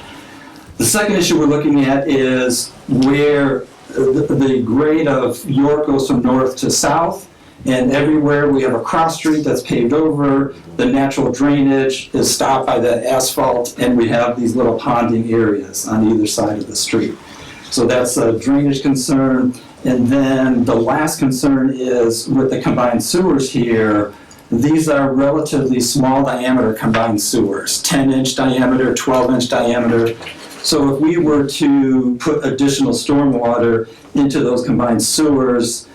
The second issue we're looking at is where the grade of York goes from north to south, and everywhere we have a cross street that's paved over, the natural drainage is stopped by the asphalt, and we have these little ponding areas on either side of the street. So that's a drainage concern. And then the last concern is with the combined sewers here. These are relatively small diameter combined sewers, 10-inch diameter, 12-inch diameter. So if we were to put additional stormwater into those combined sewers,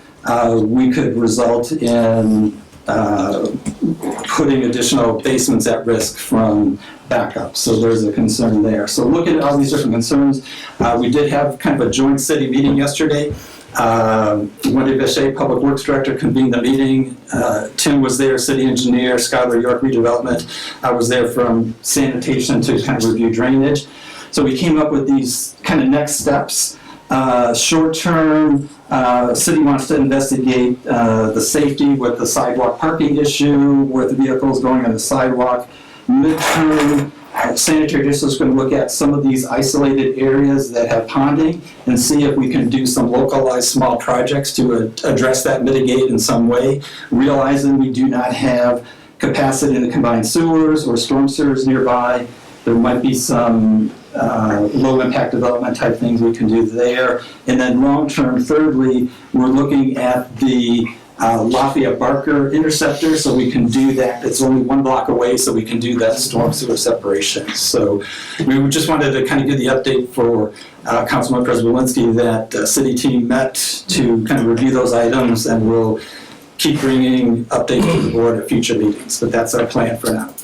we could result in putting additional basements at risk from backup. So there's a concern there. So looking at all these different concerns, we did have kind of a joint city meeting yesterday. Wendy Bechet, Public Works Director, convened the meeting. Tim was there, City Engineer, Skylar York Redevelopment. I was there from Sanitation to kind of review drainage. So we came up with these kind of next steps. Short term, city wants to investigate the safety with the sidewalk parking issue, with the vehicles going on the sidewalk. Midterm, Sanitary District is going to look at some of these isolated areas that have ponding and see if we can do some localized small projects to address that, mitigate in some way, realizing we do not have capacity in the combined sewers or storm sewers nearby. There might be some low impact development type things we can do there. And then long term, thirdly, we're looking at the Lafayette Barker interceptor, so we can do that. It's only 1 block away, so we can do that storm sewer separation. So we just wanted to kind of give the update for Councilman President Walensky that city team met to kind of review those items, and we'll keep bringing updates to the board at future meetings. But that's our plan for now.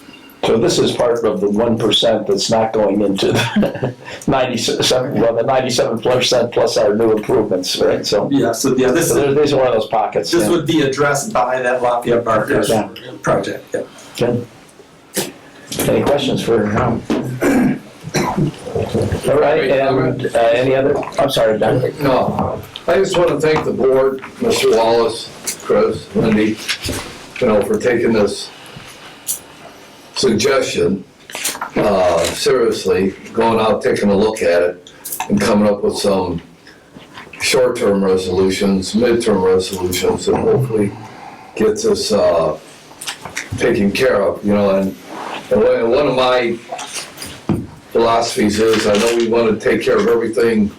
So this is part of the 1% that's not going into the 97%, well, the 97% plus our new improvements, right? So yeah, so yeah, these are one of those pockets. This would be addressed by that Lafayette Barker project. Yeah. Good. Any questions for Tom? All right, and any other? I'm sorry, Don. No, I just want to thank the board, Mr. Wallace, Chris, Wendy, for taking this suggestion seriously, going out, taking a look at it, and coming up with some short-term resolutions, mid-term resolutions, and hopefully get this taken care of. And one of my philosophies is, I know we want to take care of everything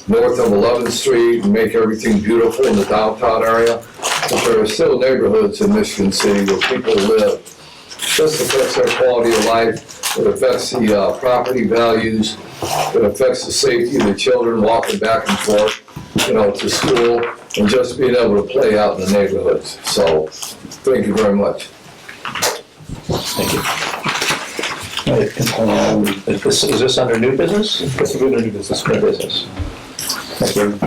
north of 11th Street and make everything beautiful in the downtown area, but there are still neighborhoods in Michigan City where people live. This affects their quality of life, it affects the property values, it affects the safety of the children walking back and forth, to school, and just being able to play out in the neighborhoods. So, thank you very much. Thank you. Is this under new business? This is under new business. New business. Thank you.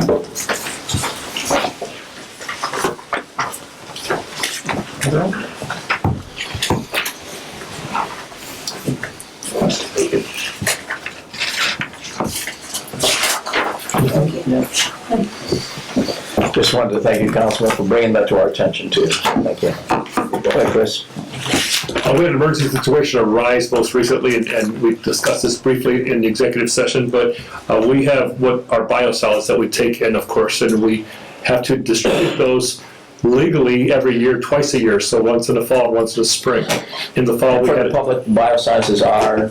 Just wanted to thank you, Councilman, for bringing that to our attention too. Thank you. Go ahead, Chris. We had an emergency situation arise most recently, and we discussed this briefly in the executive session, but we have what our biosolids that we take in, of course, and we have to distribute those legally every year, twice a year, so once in the fall, once in the spring. In the fall, we had public biosciences are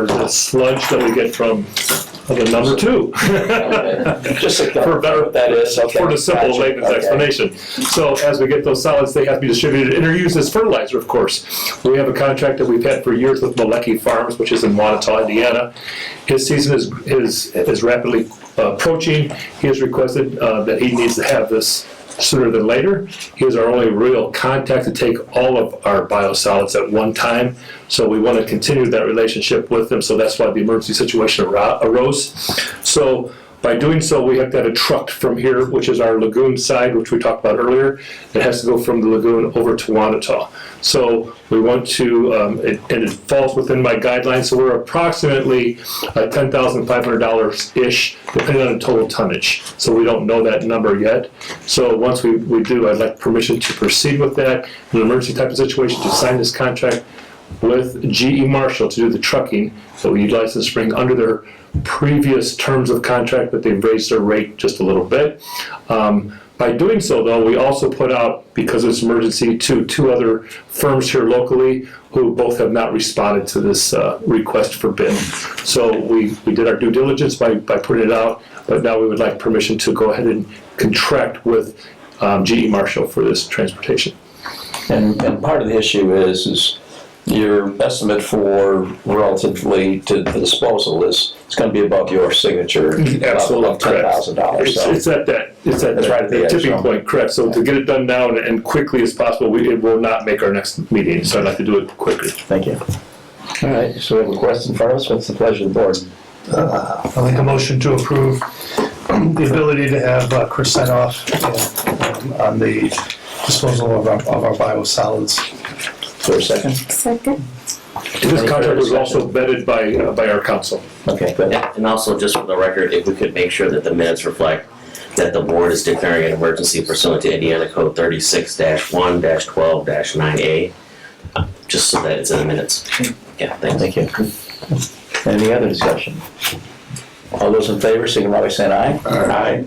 the sludge that we get from the number 2. Just for better, that is okay. For the simple layman's explanation. So as we get those solids, they have to be distributed and are used as fertilizer, of course. We have a contract that we've had for years with Malecki Farms, which is in Wanata, Indiana. His season is rapidly approaching. He has requested that he needs to have this sooner than later. He is our only real contact to take all of our biosolids at one time. So we want to continue that relationship with them. So that's why the emergency situation arose. So By doing so, we have to have a truck from here, which is our lagoon side, which we talked about earlier. It has to go from the lagoon over to Wanata. So we want to, and it falls within my guidelines, so we're approximately $10,500-ish, depending on the total tonnage. So we don't know that number yet. So once we do, I'd like permission to proceed with that in an emergency type of situation, to sign this contract with GE Marshall to do the trucking that we utilize in the spring under their previous terms of contract, but they've raised their rate just a little bit. By doing so, though, we also put out, because it's emergency, to two other firms here locally who both have not responded to this request for bid. So we did our due diligence by putting it out, but now we would like permission to go ahead and contract with GE Marshall for this transportation. And part of the issue is your estimate for relatively to the disposal is it's going to be above your signature, Absolutely, of $10,000. It's at that That's right at the edge, tipping so. point, correct. So to get it done now and quickly as possible, it will not make our next meeting. So I'd like to do it quickly. Thank you. All right, so we have a request in front of us. What's the pleasure of the board? I'll make a motion to approve the ability to have Chris sign off on the disposal of our biosolids. For a second? Second. This contract was also vetted by our council. Okay, good. Yeah, and also, just for the record, if we could make sure that the minutes reflect that the board is declaring an emergency pursuant to Indiana Code 36-1-12-9A, just so that it's in the minutes. Yeah, thanks. Thank you. Any other discussion? All those in favor, signify by saying aye. Aye.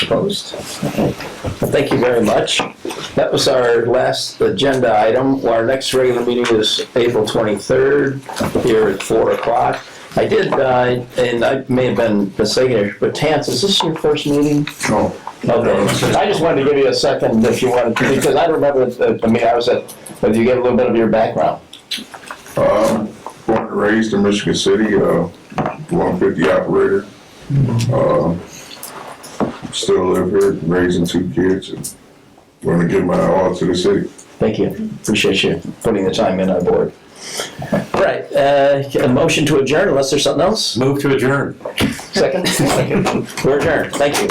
Opposed? Okay. Well, thank you very much. That was our last agenda item. Our next regular meeting is April 23rd here at 4 o'clock. I did, and I may have been mistaken here, but Tance, is this your first meeting? No. Okay. I just wanted to give you a second if you wanted to, because I remember, I was at, but you get a little bit of your background. Born and raised in Michigan City, 150 operator. Still live here, raising 2 kids, and want to give my all to the city. Thank you. Appreciate you putting the time in on board. All right, a motion to adjourn unless there's something else? Move to adjourn. Second? We're adjourned. Thank you.